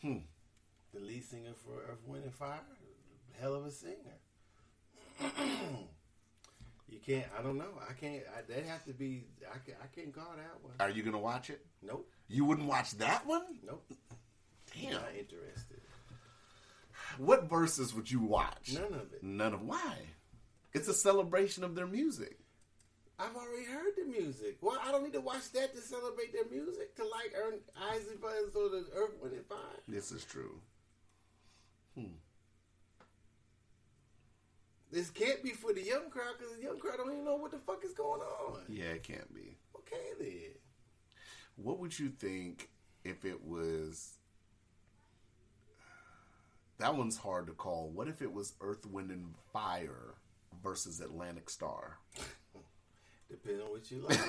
Speaker 1: The lead singer for Earth, Wind, and Fire, hell of a singer. You can't. I don't know. I can't. That have to be. I can't call that one.
Speaker 2: Are you gonna watch it?
Speaker 1: Nope.
Speaker 2: You wouldn't watch that one?
Speaker 1: Nope.
Speaker 2: Damn.
Speaker 1: Not interested.
Speaker 2: What verses would you watch?
Speaker 1: None of it.
Speaker 2: None of why? It's a celebration of their music.
Speaker 1: I've already heard the music. Well, I don't need to watch that to celebrate their music, to like Isley Brothers or the Earth, Wind, and Fire.
Speaker 2: This is true.
Speaker 1: This can't be for the young crowd, because the young crowd don't even know what the fuck is going on.
Speaker 2: Yeah, it can't be.
Speaker 1: Okay, then.
Speaker 2: What would you think if it was... That one's hard to call. What if it was Earth, Wind, and Fire versus Atlantic Star?
Speaker 1: Depends on what you like.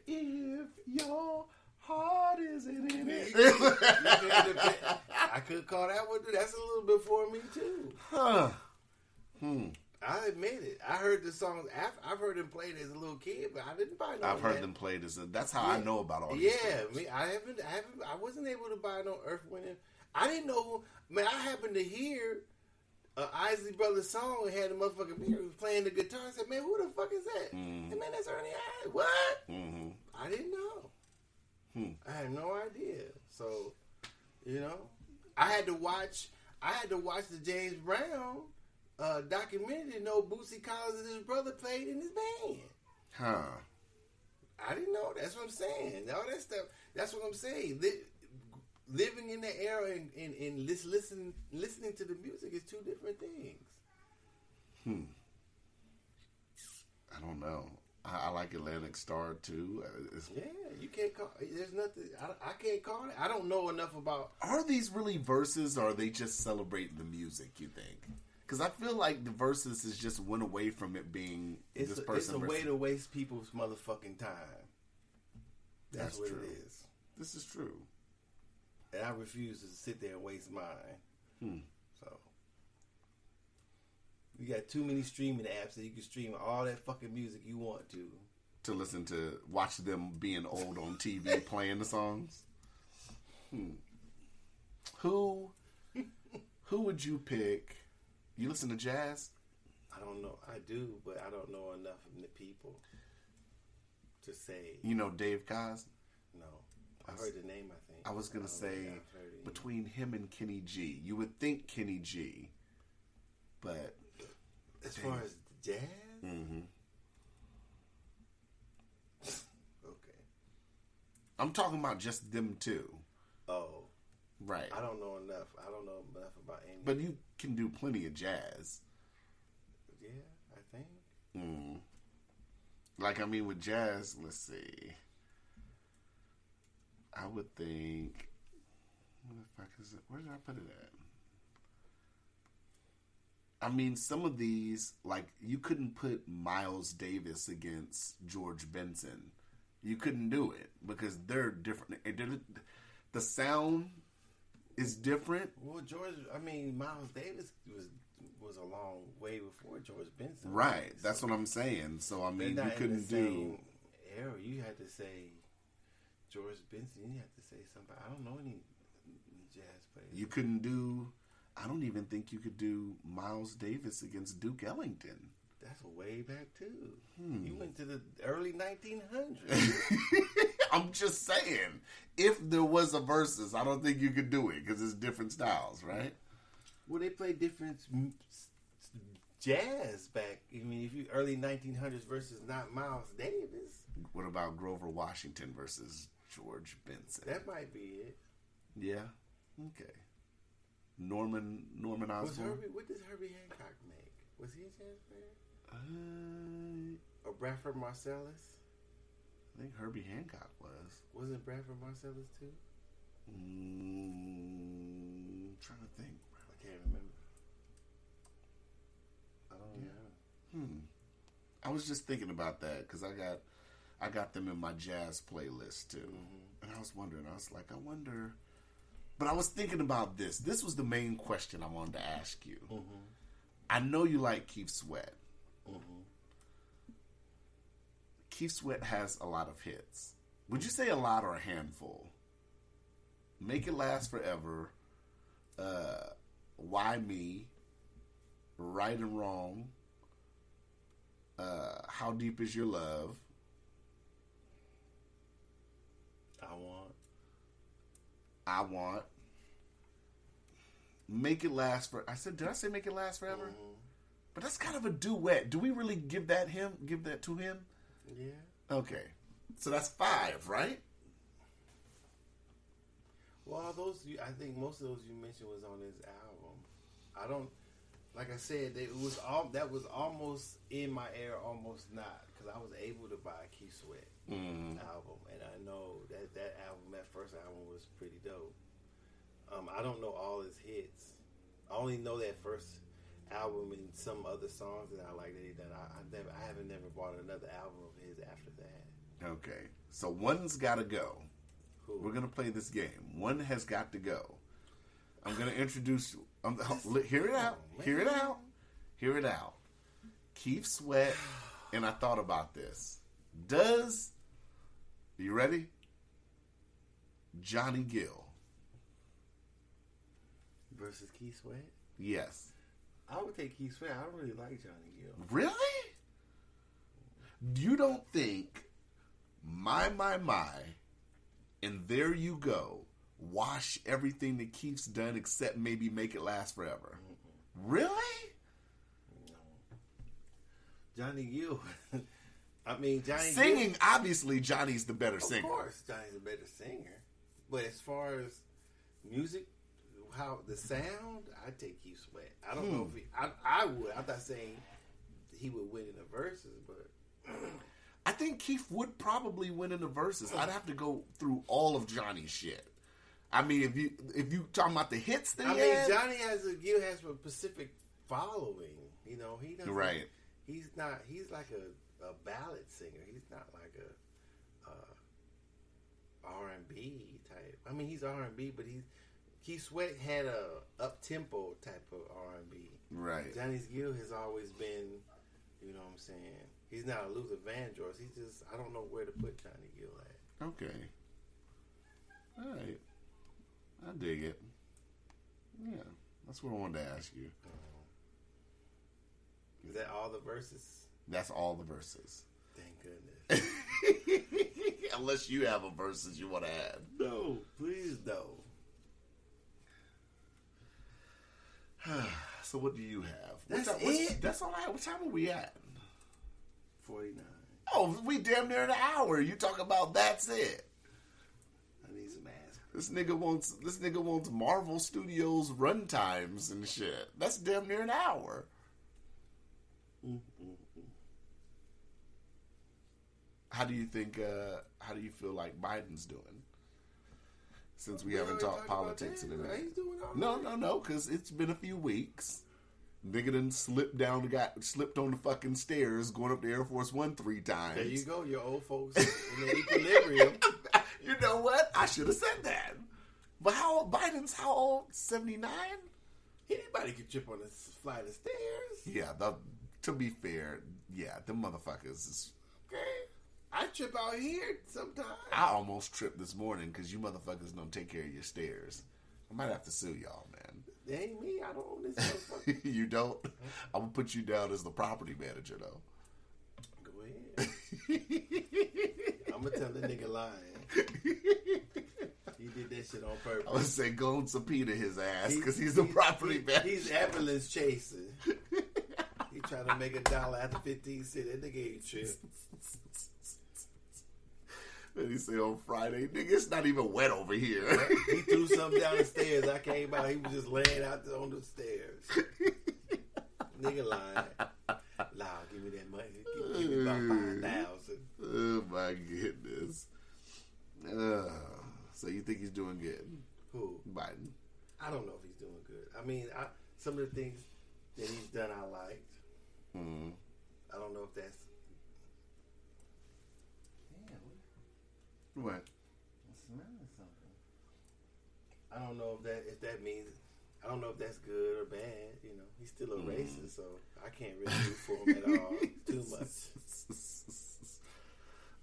Speaker 2: If your heart isn't in it.
Speaker 1: I could call that one. That's a little bit for me, too.
Speaker 2: Huh.
Speaker 1: I admit it. I heard the songs. I've heard them played as a little kid, but I didn't buy no.
Speaker 2: I've heard them played as that's how I know about all these things.
Speaker 1: I wasn't able to buy no Earth, Wind, and I didn't know. Man, I happened to hear an Isley Brothers song and had the motherfucking mirror playing the guitar. I said, man, who the fuck is that? And man, that's Ernie Isley. What? I didn't know. I had no idea. So, I had to watch the James Brown documentary to know Bootsy Collins and his brother played in his band.
Speaker 2: Huh.
Speaker 1: I didn't know. That's what I'm saying. All that stuff. That's what I'm saying. Living in the era and listening to the music is two different things.
Speaker 2: I don't know. I like Atlantic Star too.
Speaker 1: You can't call. There's nothing. I can't call it. I don't know enough about.
Speaker 2: Are these really verses, or are they just celebrating the music? You think? Because I feel like the verses has just went away from it being this person.
Speaker 1: It's a way to waste people's motherfucking time. That's what
Speaker 2: true.
Speaker 1: It is.
Speaker 2: This is true.
Speaker 1: And I refuse to sit there and waste mine. So you got too many streaming apps that you can stream all that fucking music you want to
Speaker 2: watch them being old on TV playing the songs. Who would you pick? You listen to jazz?
Speaker 1: I don't know. I do, but I don't know enough of the people to say.
Speaker 2: You know Dave Koz?
Speaker 1: No. I heard the name, I think.
Speaker 2: I was going to say, between him and Kenny G. You would think Kenny G, but...
Speaker 1: As far as the jazz? Okay.
Speaker 2: I'm talking about just them two.
Speaker 1: Oh.
Speaker 2: Right.
Speaker 1: I don't know enough. I don't know enough about any.
Speaker 2: But you can do plenty of jazz.
Speaker 1: Yeah, I think.
Speaker 2: With jazz, let's see. I would think... Where the fuck is it? Where did I put it I mean, some of these, like, you couldn't put Miles Davis against George Benson. You couldn't do it because they're different. The sound is different.
Speaker 1: Well, Miles Davis was a long way before George Benson.
Speaker 2: Right. That's what I'm saying. So, I mean, you couldn't do...
Speaker 1: era. You had to say George Benson. You had to say somebody. I don't know any jazz players.
Speaker 2: You couldn't do... I don't even think you could do Miles Davis against Duke Ellington.
Speaker 1: That's way back, too. You went to the early 1900s.
Speaker 2: I'm just saying. If there was a versus, I don't think you could do it because it's different styles, right?
Speaker 1: Well, they play different jazz back. I mean, if you early 1900s versus not Miles Davis.
Speaker 2: What about Grover Washington versus George Benson?
Speaker 1: That might be it.
Speaker 2: Yeah. Okay. Norman Osborn.
Speaker 1: What does Herbie Hancock make? Was he a jazz player? Or Bradford Marsalis?
Speaker 2: I think Herbie Hancock was.
Speaker 1: Wasn't Bradford Marsalis too?
Speaker 2: Trying to think.
Speaker 1: I can't remember. I don't know.
Speaker 2: I was just thinking about that because I got them in my jazz playlist too, and I was wondering. I was like, I wonder. But I was thinking about this. This was the main question I wanted to ask you. I know you like Keith Sweat. Keith Sweat has a lot of hits. Would you say a lot or a handful? Make It Last Forever. Why Me? Right and Wrong. How Deep Is Your Love? I Want. Make It Last For... did I say Make It Last Forever? But that's kind of a duet. Do we really give that to him?
Speaker 1: Yeah.
Speaker 2: Okay. So that's 5, right?
Speaker 1: Well, I think most of those you mentioned was on his album. I don't... Like I said, that was almost in my era, almost not. Because I was able to buy a Keith Sweat album. And I know that album, that first album, was pretty dope. I don't know all his hits. I only know that first album and some other songs that I like that he done. I haven't never bought another album of his after that.
Speaker 2: Okay. So one's got to go.
Speaker 1: Who?
Speaker 2: We're going to play this game. One has got to go. I'm going to introduce... hear it out. Hear it out. Hear it out. Keith Sweat, and I thought about this. You ready? Johnny Gill.
Speaker 1: Versus Keith Sweat?
Speaker 2: Yes.
Speaker 1: I would take Keith Sweat. I don't really like Johnny Gill.
Speaker 2: Really? You don't think My, and There You Go wash everything that Keith's done except maybe Make It Last Forever? Really?
Speaker 1: No. Johnny Gill. Johnny
Speaker 2: singing,
Speaker 1: Gill,
Speaker 2: obviously, Johnny's the better singer.
Speaker 1: Of course, Johnny's a better singer. But as far as music, how the sound, I'd take Keith Sweat. I don't know if I would. I'm not saying he would win in the verses, but
Speaker 2: I think Keith would probably win in the verses. I'd have to go through all of Johnny's shit. I mean, if you talking about the hits, then
Speaker 1: Johnny Gill has a specific following. You know, he doesn't.
Speaker 2: Right.
Speaker 1: He's not. He's like a ballad singer. He's not like a R&B type. I mean, he's R&B, but Keith Sweat had a up tempo type of R&B.
Speaker 2: Right.
Speaker 1: Johnny Gill has always been, you know what I'm saying. He's not a Luther Vandross. He's just, I don't know where to put Johnny Gill at.
Speaker 2: Okay. All right. I dig it. Yeah, that's what I wanted to ask you.
Speaker 1: Is that all the verses?
Speaker 2: That's all the verses.
Speaker 1: Thank goodness.
Speaker 2: Unless you have a verses you want to add.
Speaker 1: No, please no.
Speaker 2: So what do you have?
Speaker 1: That's it?
Speaker 2: That's all I have. What time are we at?
Speaker 1: 49.
Speaker 2: Oh, we damn near an hour. You talk about that's it.
Speaker 1: I need some ass.
Speaker 2: This nigga wants Marvel Studios run times and shit. That's damn near an hour. How do you feel like Biden's doing? Since we haven't talked politics in a minute.
Speaker 1: He's doing all right.
Speaker 2: No, because it's been a few weeks. Nigga done slipped on the fucking stairs going up to Air Force One 3 times.
Speaker 1: There you go, your old folks in the equilibrium.
Speaker 2: You know what? I should have said that. But Biden's how old? 79?
Speaker 1: Anybody can trip on a flight of stairs.
Speaker 2: Yeah, to be fair, yeah, them motherfuckers is...
Speaker 1: Okay. I trip out here sometimes.
Speaker 2: I almost tripped this morning because you motherfuckers don't take care of your stairs. I might have to sue y'all, man.
Speaker 1: That ain't me. I don't own this motherfucker.
Speaker 2: You don't? I'm going to put you down as the property manager, though.
Speaker 1: Go ahead. I'm going to tell the nigga lying. He did that shit on purpose.
Speaker 2: I would say go and subpoena his ass because he's the property manager.
Speaker 1: He's ambulance chasing. He trying to make $1 after 15 cents. That nigga ain't trip.
Speaker 2: And he say on Friday, nigga, it's not even wet over here.
Speaker 1: He threw something down the stairs. I came out. He was just laying out there on the stairs. Nigga lying. Loud, give me that money. Give me about 5,000.
Speaker 2: Oh my goodness. So you think he's doing good?
Speaker 1: Who?
Speaker 2: Biden.
Speaker 1: I don't know if he's doing good. I mean, some of the things that he's done I liked.
Speaker 2: Mm-hmm.
Speaker 1: I don't know if that's...
Speaker 2: What?
Speaker 3: I'm smelling something.
Speaker 1: I don't know if that means... I don't know if that's good or bad. You know, he's still a racist, so I can't really root for him at all too much.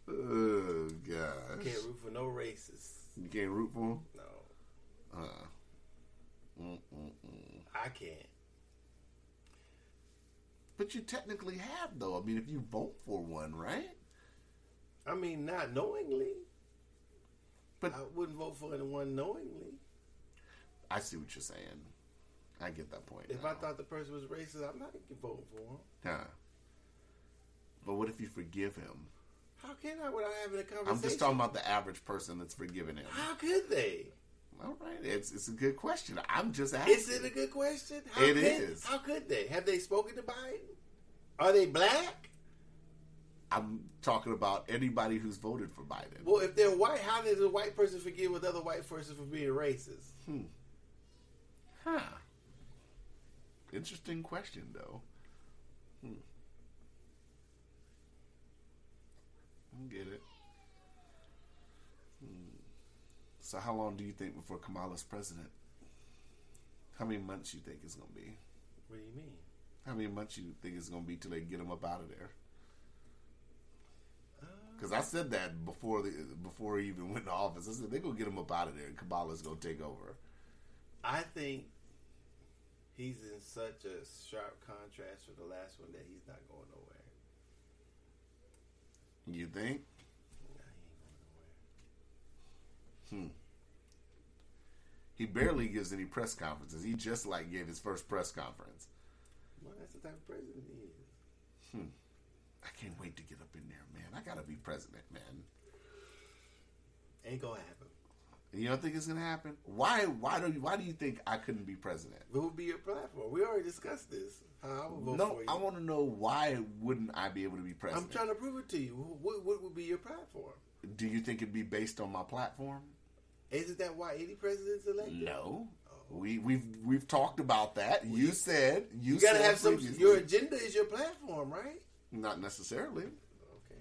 Speaker 2: Oh, gosh.
Speaker 1: I can't root for no racists.
Speaker 2: You can't root for him?
Speaker 1: No. I can't.
Speaker 2: But you technically have, though. I mean, if you vote for one, right?
Speaker 1: I mean, not knowingly.
Speaker 2: But
Speaker 1: I wouldn't vote for anyone knowingly.
Speaker 2: I see what you're saying. I get that point.
Speaker 1: If
Speaker 2: now.
Speaker 1: I thought the person was racist, I'm not voting for him.
Speaker 2: Huh. But what if you forgive him?
Speaker 1: How can I without having a conversation?
Speaker 2: I'm just talking about the average person that's forgiving him.
Speaker 1: How could they?
Speaker 2: All right, it's a good question. I'm just asking.
Speaker 1: Is it a good question?
Speaker 2: It is.
Speaker 1: How could they? Have they spoken to Biden? Are they black?
Speaker 2: I'm talking about anybody who's voted for Biden.
Speaker 1: Well, if they're white, how does a white person forgive another white person for being racist?
Speaker 2: Huh. Interesting question, though. I get it. So how long do you think before Kamala's president? How many months you think it's going to be?
Speaker 1: What do you mean?
Speaker 2: How many months you think it's going to be till they get him up out of there? Because I said that before he even went to office. I said they're going to get him up out of there and Kamala's going to take over.
Speaker 1: I think he's in such a sharp contrast with the last one that he's not going nowhere.
Speaker 2: You think?
Speaker 1: Nah, he ain't going nowhere.
Speaker 2: He barely gives any press conferences. He just gave his first press conference.
Speaker 1: Well, that's the type of president he is.
Speaker 2: I can't wait to get up in there, man. I gotta be president, man.
Speaker 1: Ain't gonna happen.
Speaker 2: You don't think it's gonna happen? Why do you think I couldn't be president?
Speaker 1: What would be your platform? We already discussed this. How I would vote for you.
Speaker 2: I want to know why wouldn't I be able to be president?
Speaker 1: I'm trying to prove it to you. What would be your platform?
Speaker 2: Do you think it'd be based on my platform?
Speaker 1: Isn't that why any president's elected?
Speaker 2: No. We've talked about that. You said you
Speaker 1: gotta
Speaker 2: said
Speaker 1: have some.
Speaker 2: previously.
Speaker 1: Your agenda is your platform, right?
Speaker 2: Not necessarily.
Speaker 1: Okay.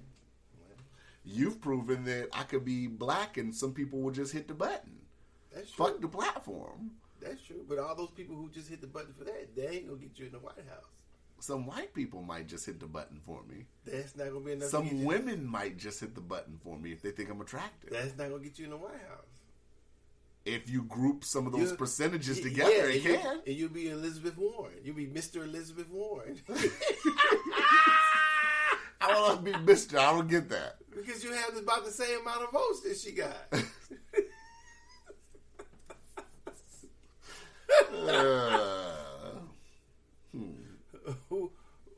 Speaker 1: Well,
Speaker 2: you've proven that I could be black and some people will just hit the button.
Speaker 1: That's true.
Speaker 2: Fuck the platform.
Speaker 1: That's true. But all those people who just hit the button for that, they ain't gonna get you in the White House.
Speaker 2: Some white people might just hit the button for me.
Speaker 1: That's not gonna be enough.
Speaker 2: Some women might just hit the button for me if they think I'm attractive.
Speaker 1: That's not gonna get you in the White House.
Speaker 2: If you group some of those percentages together, it can.
Speaker 1: And you'll be Elizabeth Warren. You'll be Mr. Elizabeth Warren.
Speaker 2: I want to be Mr. I don't get that.
Speaker 1: Because you have about the same amount of votes that she got.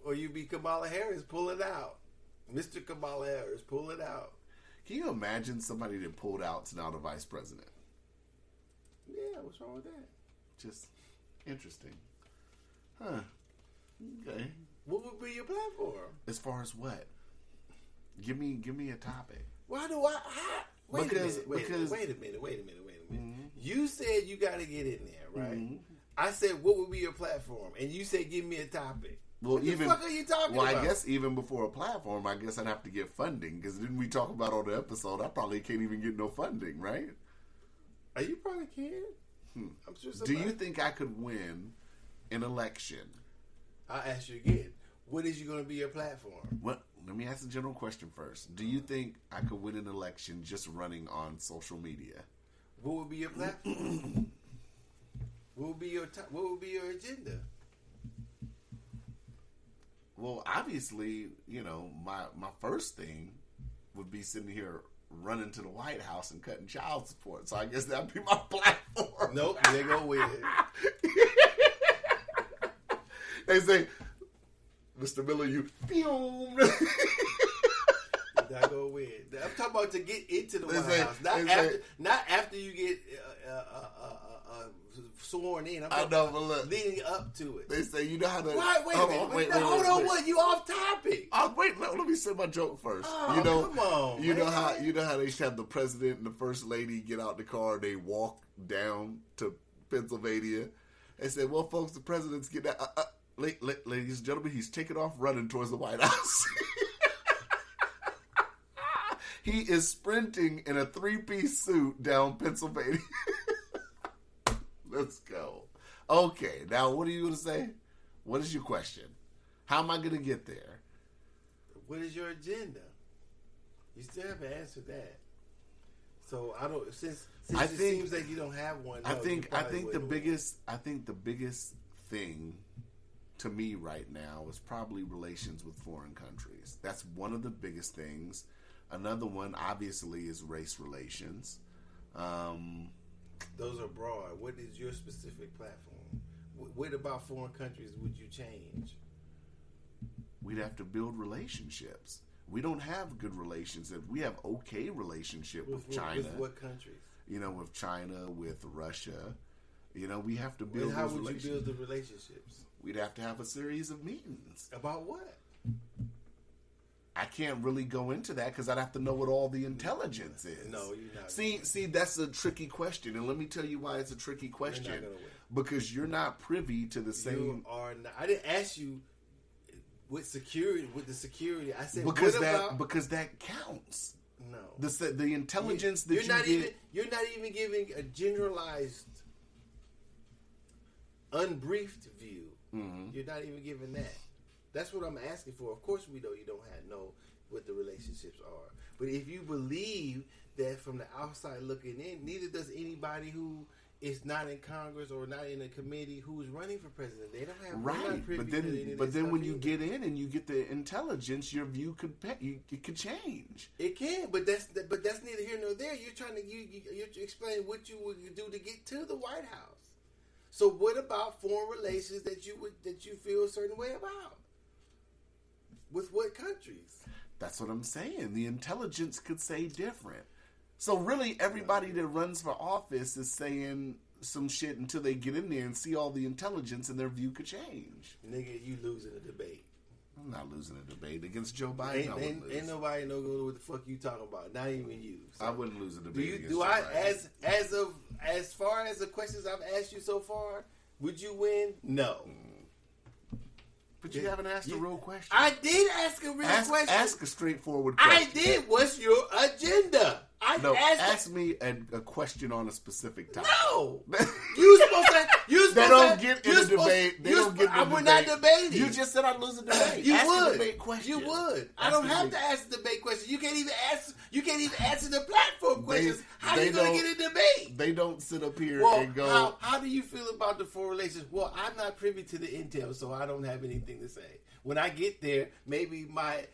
Speaker 1: Or you be Kamala Harris, pull it out. Mr. Kamala Harris, pull it out.
Speaker 2: Can you imagine somebody that pulled out to now the vice president?
Speaker 1: Yeah, what's wrong with that?
Speaker 2: Just interesting. Huh. Okay.
Speaker 1: What would be your platform?
Speaker 2: As far as what? Give me a topic.
Speaker 1: Why do I? Wait a minute. Mm-hmm. You said you got to get in there, right? Mm-hmm. I said, what would be your platform? And you said, give me a topic.
Speaker 2: Well,
Speaker 1: what the fuck are you talking about?
Speaker 2: Well, I guess even before a platform, I guess I'd have to get funding. Because didn't we talk about on the episode, I probably can't even get no funding, right?
Speaker 1: You probably can. I'm sure
Speaker 2: Do you think I could win an election?
Speaker 1: I'll ask you again. What is going to be your platform?
Speaker 2: What? Let me ask the general question first. Do you think I could win an election just running on social media?
Speaker 1: What would be your platform? What would be your agenda?
Speaker 2: Well, obviously, my first thing would be sitting here running to the White House and cutting child support. So I guess that'd be my platform.
Speaker 1: Nope, they go with it.
Speaker 2: They say, Mr. Miller, you.
Speaker 1: That go with it. I'm talking about to get into the White House, not after you get sworn in.
Speaker 2: I know, but look,
Speaker 1: leading up to it.
Speaker 2: They say you know how to.
Speaker 1: Wait, hold on. What? You off topic?
Speaker 2: Wait. Let me say my joke first.
Speaker 1: Come on.
Speaker 2: You know how they should have the president and the first lady get out the car and they walk down to Pennsylvania. They said, "Well, folks, the president's getting out." Ladies and gentlemen, he's taking off running towards the White House. He is sprinting in a 3-piece suit down Pennsylvania. Let's go. Okay, now what are you going to say? What is your question? How am I going to get there?
Speaker 1: What is your agenda? You still haven't answered that. So I don't. Since it seems like you don't have one.
Speaker 2: I think the biggest thing to me right now is probably relations with foreign countries. That's one of the biggest things. Another one, obviously, is race relations.
Speaker 1: Those are broad. What is your specific platform? What about foreign countries would you change?
Speaker 2: We'd have to build relationships. We don't have good relationships. We have okay relationship with China.
Speaker 1: With what countries?
Speaker 2: With China, with Russia. We have to build.
Speaker 1: How would you build the relationships?
Speaker 2: We'd have to have a series of meetings.
Speaker 1: About what?
Speaker 2: I can't really go into that because I'd have to know what all the intelligence is.
Speaker 1: No, you're not.
Speaker 2: See, that's a tricky question, and let me tell you why it's a tricky question.
Speaker 1: You're not gonna win.
Speaker 2: Because you're not privy to the same.
Speaker 1: You are not. I didn't ask you with the security. I said
Speaker 2: because that counts.
Speaker 1: No,
Speaker 2: the intelligence
Speaker 1: you're not even giving a generalized, unbriefed view. Mm-hmm. You're not even giving that. That's what I'm asking for. Of course, we know you don't know what the relationships are. But if you believe that from the outside looking in, neither does anybody who is not in Congress or not in a committee who is running for president. They don't have
Speaker 2: right. But then when you get in and you get the intelligence, your view could change.
Speaker 1: It can, but that's neither here nor there. You're trying to you're explaining what you would do to get to the White House. So what about foreign relations that you feel a certain way about? With what countries?
Speaker 2: That's what I'm saying. The intelligence could say different. So really, everybody that runs for office is saying some shit until they get in there and see all the intelligence, and their view could change.
Speaker 1: Nigga, you losing a debate.
Speaker 2: I'm not losing a debate against Joe Biden.
Speaker 1: Ain't nobody know what the fuck you talking about. Not even you. So
Speaker 2: I wouldn't lose a debate against
Speaker 1: Joe
Speaker 2: Biden.
Speaker 1: As far as the questions I've asked you so far, would you win? No.
Speaker 2: But you haven't asked a real question.
Speaker 1: I did ask a real question.
Speaker 2: Ask a straightforward question.
Speaker 1: I did. What's your agenda?
Speaker 2: Ask me a question on a specific topic.
Speaker 1: No, you supposed to.
Speaker 2: They don't get in a debate. They don't get in a debate.
Speaker 1: We're not debating.
Speaker 2: You just said I'd lose a debate.
Speaker 1: You
Speaker 2: ask
Speaker 1: would.
Speaker 2: A debate question.
Speaker 1: You would. I don't have to ask the debate question. You can't even answer the platform questions. How are you going to get a debate?
Speaker 2: They don't sit up here and go.
Speaker 1: How do you feel about the foreign relations? Well, I'm not privy to the intel, so I don't have anything to say. When I get there, maybe my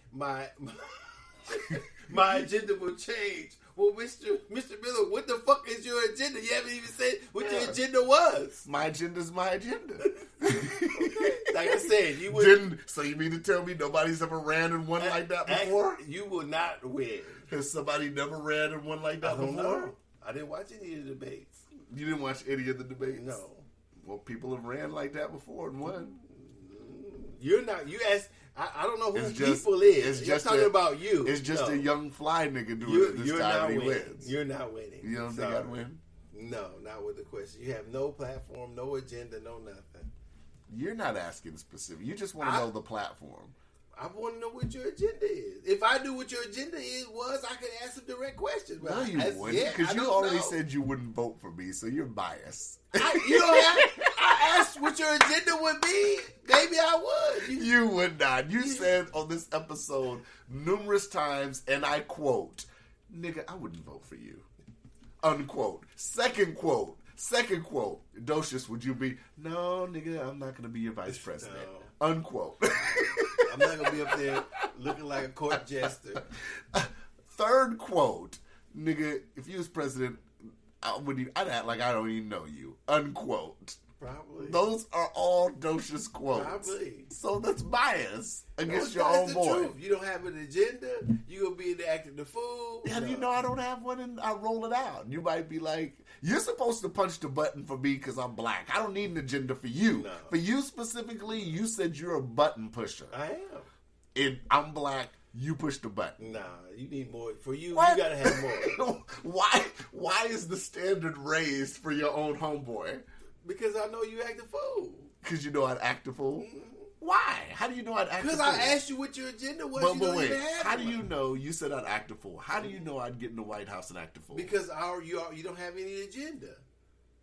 Speaker 1: agenda will change. Well, Mr. Miller, what the fuck is your agenda? You haven't even said what your agenda was.
Speaker 2: My agenda's my agenda.
Speaker 1: Okay. Like I said, you
Speaker 2: didn't. So you mean to tell me nobody's ever ran and won like that before?
Speaker 1: You will not win.
Speaker 2: Has somebody never ran and won like that before?
Speaker 1: Know. I didn't watch any of the debates.
Speaker 2: You didn't watch any of the debates?
Speaker 1: No.
Speaker 2: Well, people have ran like that before and won.
Speaker 1: You're not. You asked. I don't know who people is. You're talking about you.
Speaker 2: It's just a young fly nigga doing it this time and he wins.
Speaker 1: You're not winning.
Speaker 2: You don't think I'd win?
Speaker 1: No, not with the question. You have no platform, no agenda, no nothing.
Speaker 2: You're not asking specific. You just want to know the platform.
Speaker 1: I want to know what your agenda is. If I knew what your agenda was, I could ask some direct questions. But
Speaker 2: no, you wouldn't, because you already said you wouldn't vote for me, so you're biased.
Speaker 1: I asked what your agenda would be. Maybe I would.
Speaker 2: You would not. You said on this episode numerous times, and I quote, "Nigga, I wouldn't vote for you." Unquote. Second quote. Docious, would you be? No, nigga, I'm not going to be your vice president. No. Unquote.
Speaker 1: I'm not going to be up there looking like a court jester.
Speaker 2: Third quote. Nigga, if you was president, I'd act like I don't even know you. Unquote.
Speaker 1: Probably.
Speaker 2: Those are all Docious quotes.
Speaker 1: Probably.
Speaker 2: So that's bias against your own boy.
Speaker 1: Truth. You don't have an agenda. You gonna be in the acting the fool.
Speaker 2: How do you know I don't have one and I roll it out? You might be like, you're supposed to punch the button for me because I'm black. I don't need an agenda for you.
Speaker 1: No.
Speaker 2: For you specifically, you said you're a button pusher.
Speaker 1: I am.
Speaker 2: And I'm black. You push the button.
Speaker 1: Nah, you need more. For you,
Speaker 2: what?
Speaker 1: You gotta have more.
Speaker 2: Why is the standard raised for your own homeboy?
Speaker 1: Because I know you act a fool.
Speaker 2: Because you know I'd act a fool? Mm-hmm. Why? How do you know I'd act a fool?
Speaker 1: Because I asked you what your agenda was.
Speaker 2: But wait, how do you know? You said I'd act a fool. How do you know I'd get in the White House and act a fool?
Speaker 1: Because you don't have any agenda.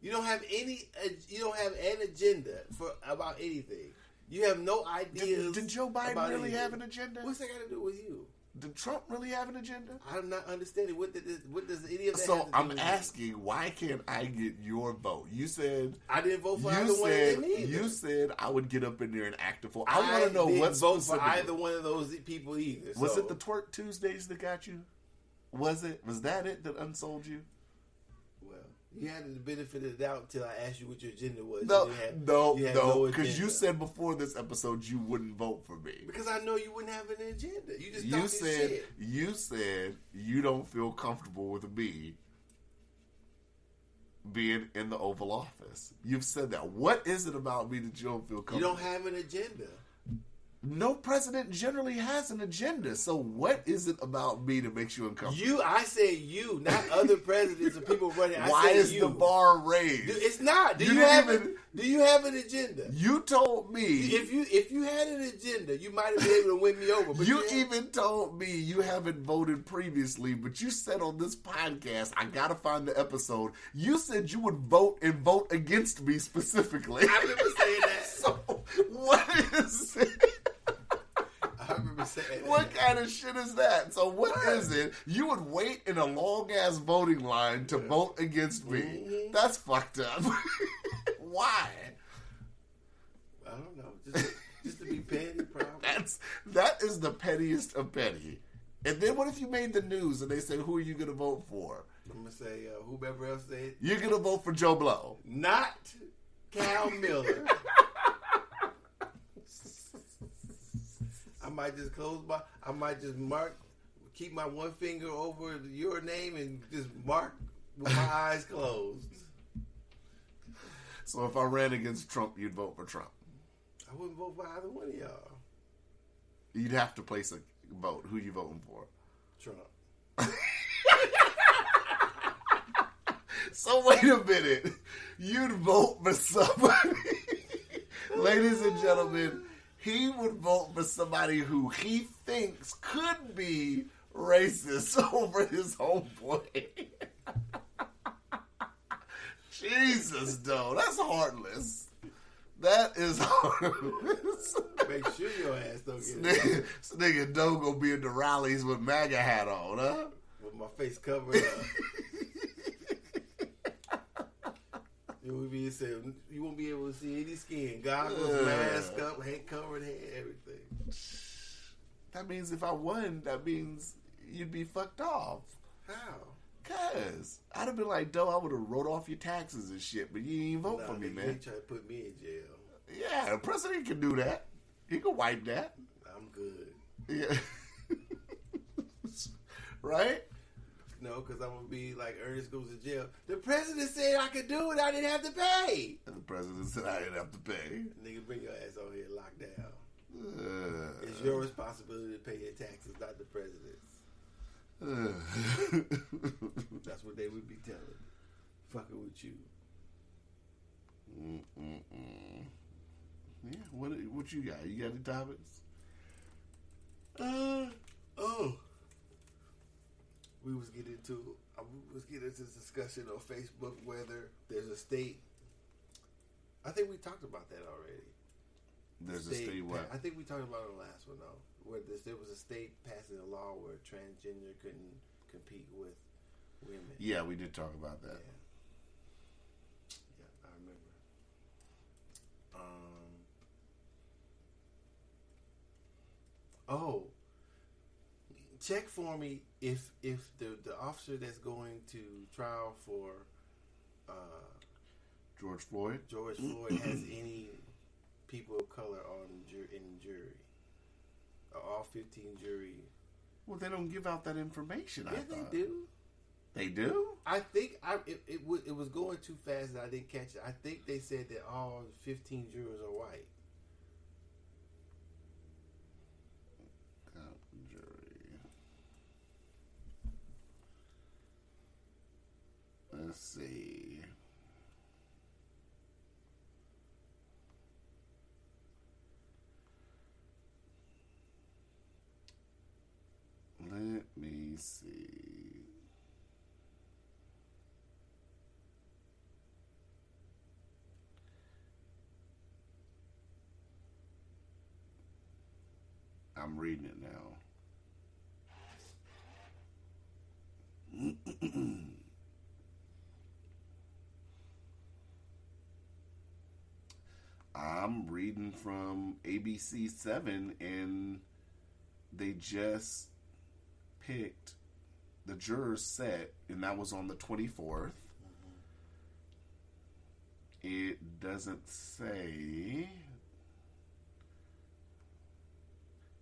Speaker 1: You don't have an agenda about anything. You have no ideas.
Speaker 2: Did Joe Biden really have an agenda?
Speaker 1: What's that got to do with you?
Speaker 2: Did Trump really have an agenda?
Speaker 1: I'm not understanding what does any of that.
Speaker 2: So
Speaker 1: have to do
Speaker 2: I'm
Speaker 1: with
Speaker 2: asking, why can't I get your vote? You said
Speaker 1: I didn't vote for either one of them either.
Speaker 2: You said I would get up in there and act a fool. I want to know what's
Speaker 1: vote for either one of those people either.
Speaker 2: Was it the Twerk Tuesdays that got you? Was that it that unsold you?
Speaker 1: Well, you had the benefit of the doubt until I asked you what your agenda was.
Speaker 2: No, because you said before this episode you wouldn't vote for me.
Speaker 1: Because I know you wouldn't have an agenda. You said you don't feel comfortable with me being in the Oval Office. You've said that. What is it about me that you don't feel comfortable? You don't have an agenda.
Speaker 2: No president generally has an agenda. So what is it about me that makes you uncomfortable?
Speaker 1: I say you, not other presidents or people running.
Speaker 2: Why is the bar raised?
Speaker 1: It's not. Do you have an agenda?
Speaker 2: You told me
Speaker 1: if you had an agenda, you might have been able to win me over. But
Speaker 2: you even told me you haven't voted previously, but you said on this podcast, I gotta find the episode. You said you would vote against me specifically.
Speaker 1: I remember saying that.
Speaker 2: So what is it?
Speaker 1: I remember saying that.
Speaker 2: What kind of shit is that? So what is it? You would wait in a long ass voting line to vote against me. Mm-hmm. That's fucked up. Why?
Speaker 1: I don't know. Just to be petty, probably.
Speaker 2: That is the pettiest of petty. And then what if you made the news and they say, who are you going to vote for?
Speaker 1: I'm going to say, whoever else said.
Speaker 2: You're going to vote for Joe Blow.
Speaker 1: Not Cal Miller. I might just keep my one finger over your name and just mark with my eyes closed.
Speaker 2: So if I ran against Trump, you'd vote for Trump?
Speaker 1: I wouldn't vote for either one of y'all.
Speaker 2: You'd have to place a vote. Who you voting for?
Speaker 1: Trump.
Speaker 2: So wait a minute. You'd vote for somebody. Ladies and gentlemen, he would vote for somebody who he thinks could be racist over his homeboy. Jesus, though. That's heartless. That is heartless.
Speaker 1: Make sure your ass don't get it.
Speaker 2: This nigga Doe gonna be in the rallies with MAGA hat on, huh?
Speaker 1: With my face covered up. You won't be able to see any skin. Goggles, mask up, head covered head, everything.
Speaker 2: That means if I won, that means you'd be fucked off.
Speaker 1: How?
Speaker 2: Cause I'd have been like, Doe, I would have wrote off your taxes and shit, but you didn't even vote for me, man.
Speaker 1: You try to put me in jail.
Speaker 2: Yeah, the president can do that. He can wipe that.
Speaker 1: I'm good.
Speaker 2: Yeah. Right?
Speaker 1: No, because I'm going to be like Ernest goes to jail. The president said I could do it. I didn't have to pay.
Speaker 2: And the president said I didn't have to pay.
Speaker 1: Nigga, bring your ass over here and lock down. It's your responsibility to pay your taxes, not the president's. That's what they would be telling me. fucking with you.
Speaker 2: Yeah, what you got? You got any topics?
Speaker 1: We was getting into this discussion on Facebook whether there's a state. I think we talked about that already.
Speaker 2: There's a state what?
Speaker 1: I think we talked about it on the last one though, where there was a state passing a law where transgender couldn't compete with women.
Speaker 2: Yeah, we did talk about that.
Speaker 1: Yeah, I remember. Check for me if the officer that's going to trial for
Speaker 2: George Floyd
Speaker 1: has any people of color in jury. All 15 jury.
Speaker 2: Well, they don't give out that information.
Speaker 1: Yeah, they do.
Speaker 2: They do?
Speaker 1: I think it was going too fast and I didn't catch it. I think they said that all 15 jurors are white.
Speaker 2: Let's see. Let me see. I'm reading it now. I'm reading from ABC 7, and they just picked the jurors set, and that was on the 24th. It doesn't say.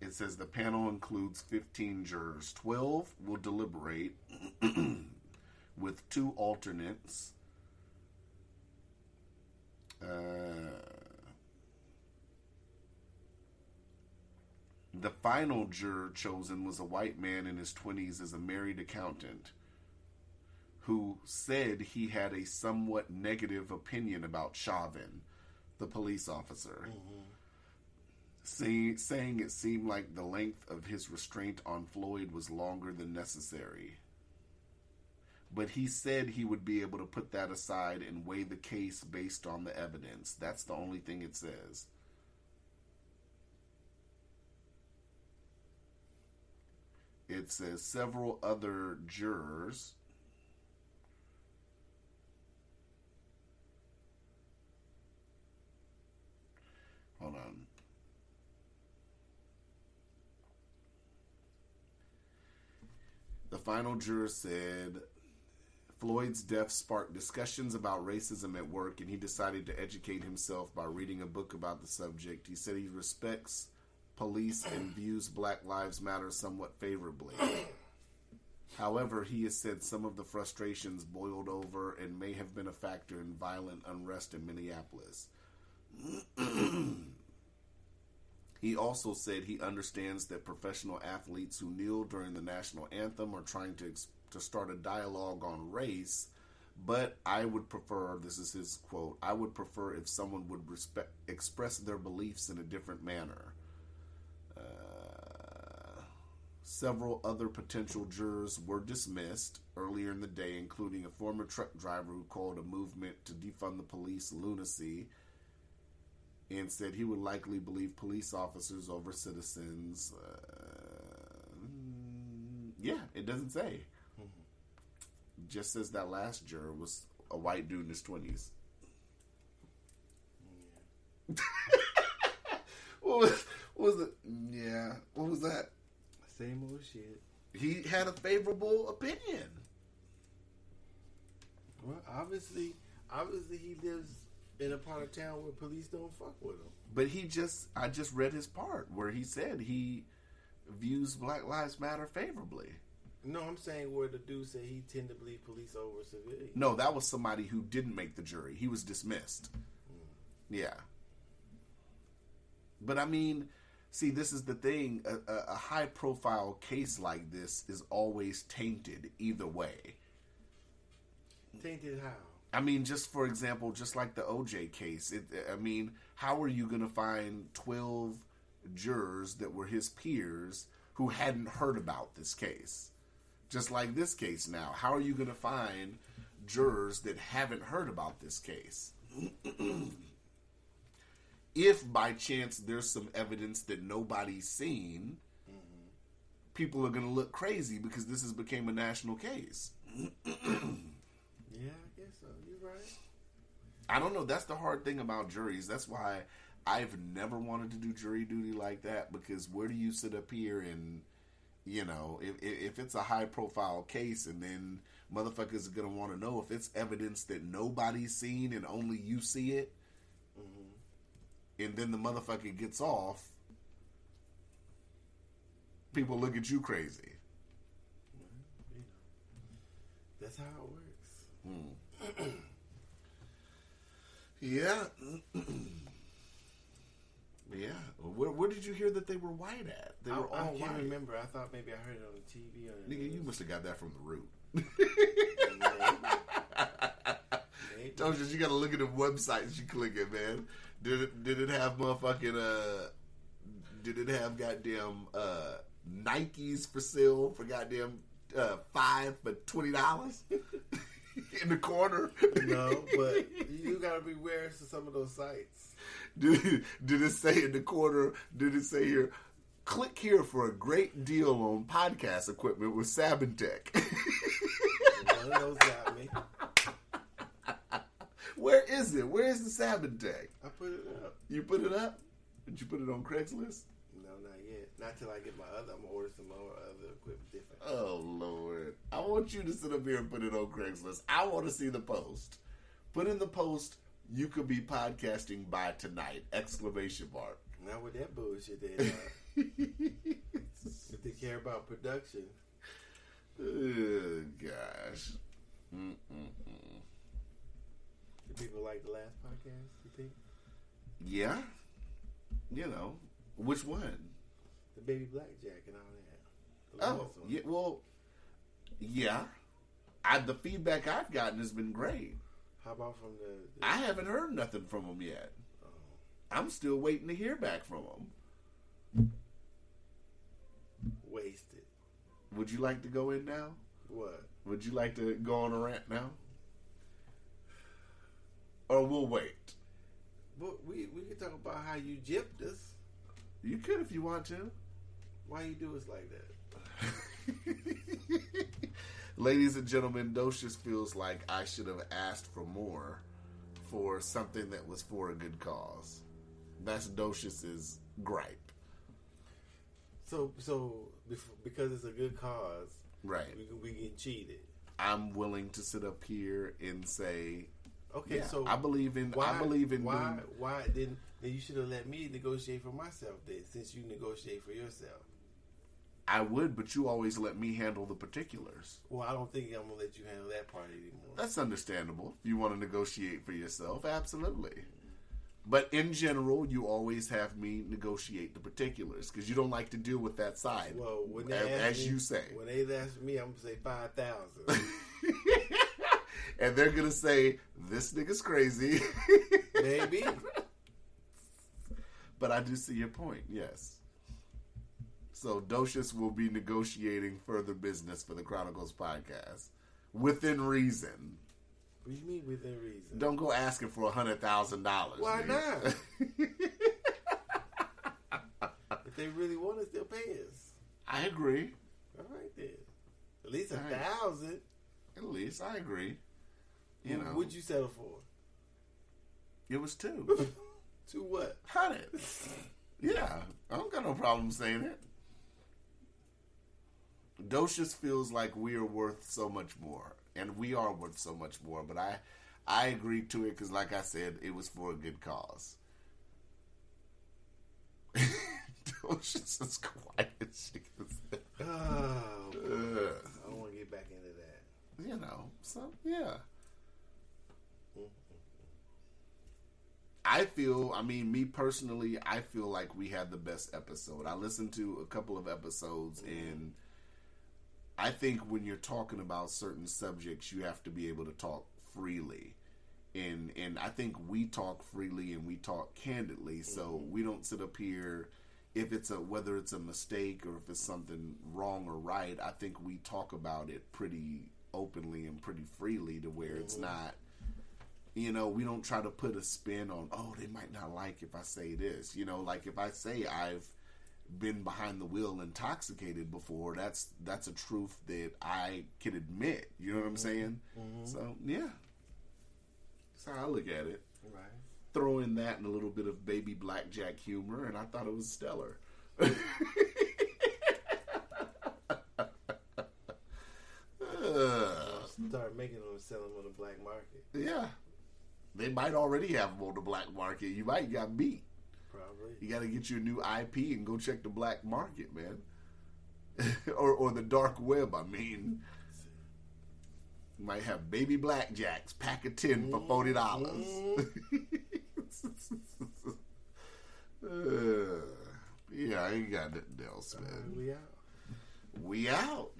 Speaker 2: It says the panel includes 15 jurors. 12 will deliberate with 2 alternates. The final juror chosen was a white man in his 20s as a married accountant who said he had a somewhat negative opinion about Chauvin, the police officer, saying it seemed like the length of his restraint on Floyd was longer than necessary. But he said he would be able to put that aside and weigh the case based on the evidence. That's the only thing it says. It says several other jurors hold on. The final juror said Floyd's death sparked discussions about racism at work, and he decided to educate himself by reading a book about the subject. He said he respects police and views Black Lives Matter somewhat favorably. However, he has said some of the frustrations boiled over and may have been a factor in violent unrest in Minneapolis. He also said he understands that professional athletes who kneel during the national anthem are trying to start a dialogue on race, but I would prefer, this is his quote, I would prefer if someone would express their beliefs in a different manner. Several other potential jurors were dismissed earlier in the day, including a former truck driver who called a movement to defund the police lunacy and said he would likely believe police officers over citizens. Yeah, it doesn't say. Just says that last juror was a white dude in his 20s. Yeah. What was it? Yeah, what was that?
Speaker 1: Same old shit.
Speaker 2: He had a favorable opinion.
Speaker 1: Well, obviously he lives in a part of town where police don't fuck with him.
Speaker 2: But I just read his part where he said he views Black Lives Matter favorably.
Speaker 1: No, I'm saying where the dude said he tend to believe police over civilians.
Speaker 2: No, that was somebody who didn't make the jury. He was dismissed. Yeah. But I mean, see, this is the thing. A high-profile case like this is always tainted either way.
Speaker 1: Tainted how?
Speaker 2: I mean, just for example, just like the OJ case, how are you going to find 12 jurors that were his peers who hadn't heard about this case? Just like this case now, how are you going to find jurors that haven't heard about this case? If by chance there's some evidence that nobody's seen, people are going to look crazy because this has become a national case.
Speaker 1: Yeah, I guess so. You're right.
Speaker 2: I don't know. That's the hard thing about juries. That's why I've never wanted to do jury duty like that, because where do you sit up here and, if it's a high-profile case and then motherfuckers are going to want to know if it's evidence that nobody's seen and only you see it, and then the motherfucker gets off, people look at you crazy.
Speaker 1: That's how it works.
Speaker 2: Yeah. Yeah. Where did you hear that they were white at? They were all white.
Speaker 1: I can't remember. I thought maybe I heard it on the TV.
Speaker 2: Nigga, you must have got that from the Root.
Speaker 1: Maybe.
Speaker 2: Docious, you gotta look at the websites you click it, man. Did it have motherfucking did it have goddamn Nikes for sale for goddamn 5 for $20 in the corner?
Speaker 1: No, but you gotta be aware of some of those sites.
Speaker 2: Did it say in the corner? Did it say here? Click here for a great deal on podcast equipment with Sabantech.
Speaker 1: One of those got me.
Speaker 2: Where is it? Where is the Sabantech?
Speaker 1: I put it up.
Speaker 2: You put it up? Did you put it on Craigslist?
Speaker 1: No, not yet. Not till I get my other. I'm gonna order some more other equipment different.
Speaker 2: Oh Lord! I want you to sit up here and put it on Craigslist. I want to see the post. Put in the post. You could be podcasting by tonight! !
Speaker 1: Not with that bullshit they are. If they care about production.
Speaker 2: Oh, gosh.
Speaker 1: Do people like the last podcast, you think?
Speaker 2: Yeah. Which one?
Speaker 1: The Baby Blackjack and all that.
Speaker 2: Oh, yeah. Well, yeah. The feedback I've gotten has been great.
Speaker 1: How about from the
Speaker 2: I haven't heard nothing from them yet.
Speaker 1: Oh.
Speaker 2: I'm still waiting to hear back from them.
Speaker 1: Wasted.
Speaker 2: Would you like to go in now?
Speaker 1: What?
Speaker 2: Would you like to go on a rant now? Or we'll wait.
Speaker 1: But we can talk about how you gypped us.
Speaker 2: You could if you want to.
Speaker 1: Why you do us like that?
Speaker 2: Ladies and gentlemen, Docious feels like I should have asked for more for something that was for a good cause. That's Docious's gripe.
Speaker 1: So because it's a good cause,
Speaker 2: right?
Speaker 1: We get cheated.
Speaker 2: I'm willing to sit up here and say,
Speaker 1: okay,
Speaker 2: yeah,
Speaker 1: so
Speaker 2: I believe in.
Speaker 1: Why didn't? Then you should have let me negotiate for myself. Then, since you negotiate for yourself,
Speaker 2: I would, but you always let me handle the particulars.
Speaker 1: Well, I don't think I'm gonna let you handle that part anymore.
Speaker 2: That's understandable. If you want to negotiate for yourself, absolutely. But in general, you always have me negotiate the particulars because you don't like to deal with that side.
Speaker 1: Well, when they
Speaker 2: as you say,
Speaker 1: when they ask me, I'm gonna say 5,000,
Speaker 2: and they're gonna say this nigga's crazy,
Speaker 1: maybe.
Speaker 2: But I do see your point. Yes. So Docious will be negotiating further business for the Chronicles podcast within reason.
Speaker 1: What do you mean within reason?
Speaker 2: Don't go asking for $100,000.
Speaker 1: Why not? If they really want us, they'll pay us.
Speaker 2: I agree.
Speaker 1: All right then. At least 1,000.
Speaker 2: At least I agree. You know.
Speaker 1: What'd you settle for?
Speaker 2: It was 2.
Speaker 1: 2 what?
Speaker 2: 100. Yeah, I don't got no problem saying it. Docious feels like we are worth so much more, and we are worth so much more. But I agreed to it because, like I said, it was for a good cause. Docious is quiet as she can say.
Speaker 1: Oh, I don't want to get back into that.
Speaker 2: You know, so yeah. Me personally, I feel like we had the best episode. I listened to a couple of episodes, and I think when you're talking about certain subjects, you have to be able to talk freely. And I think we talk freely and we talk candidly, so we don't sit up here whether it's a mistake or if it's something wrong or right. I think we talk about it pretty openly and pretty freely to where it's not, we don't try to put a spin on, oh, they might not like if I say this. Like if I say I've been behind the wheel intoxicated before, that's a truth that I can admit. You know what I'm saying? So, yeah. That's how I look at it.
Speaker 1: Right.
Speaker 2: Throw in that and a little bit of baby blackjack humor, and I thought it was stellar.
Speaker 1: Start making them and sell them on the black market.
Speaker 2: Yeah. They might already have them on the black market. You might got beat.
Speaker 1: Probably.
Speaker 2: You got to get your new IP and go check the black market, man. or the dark web, I mean. You might have baby blackjacks, pack of 10 for $40. Yeah, I ain't got nothing else, man.
Speaker 1: We out.
Speaker 2: We out.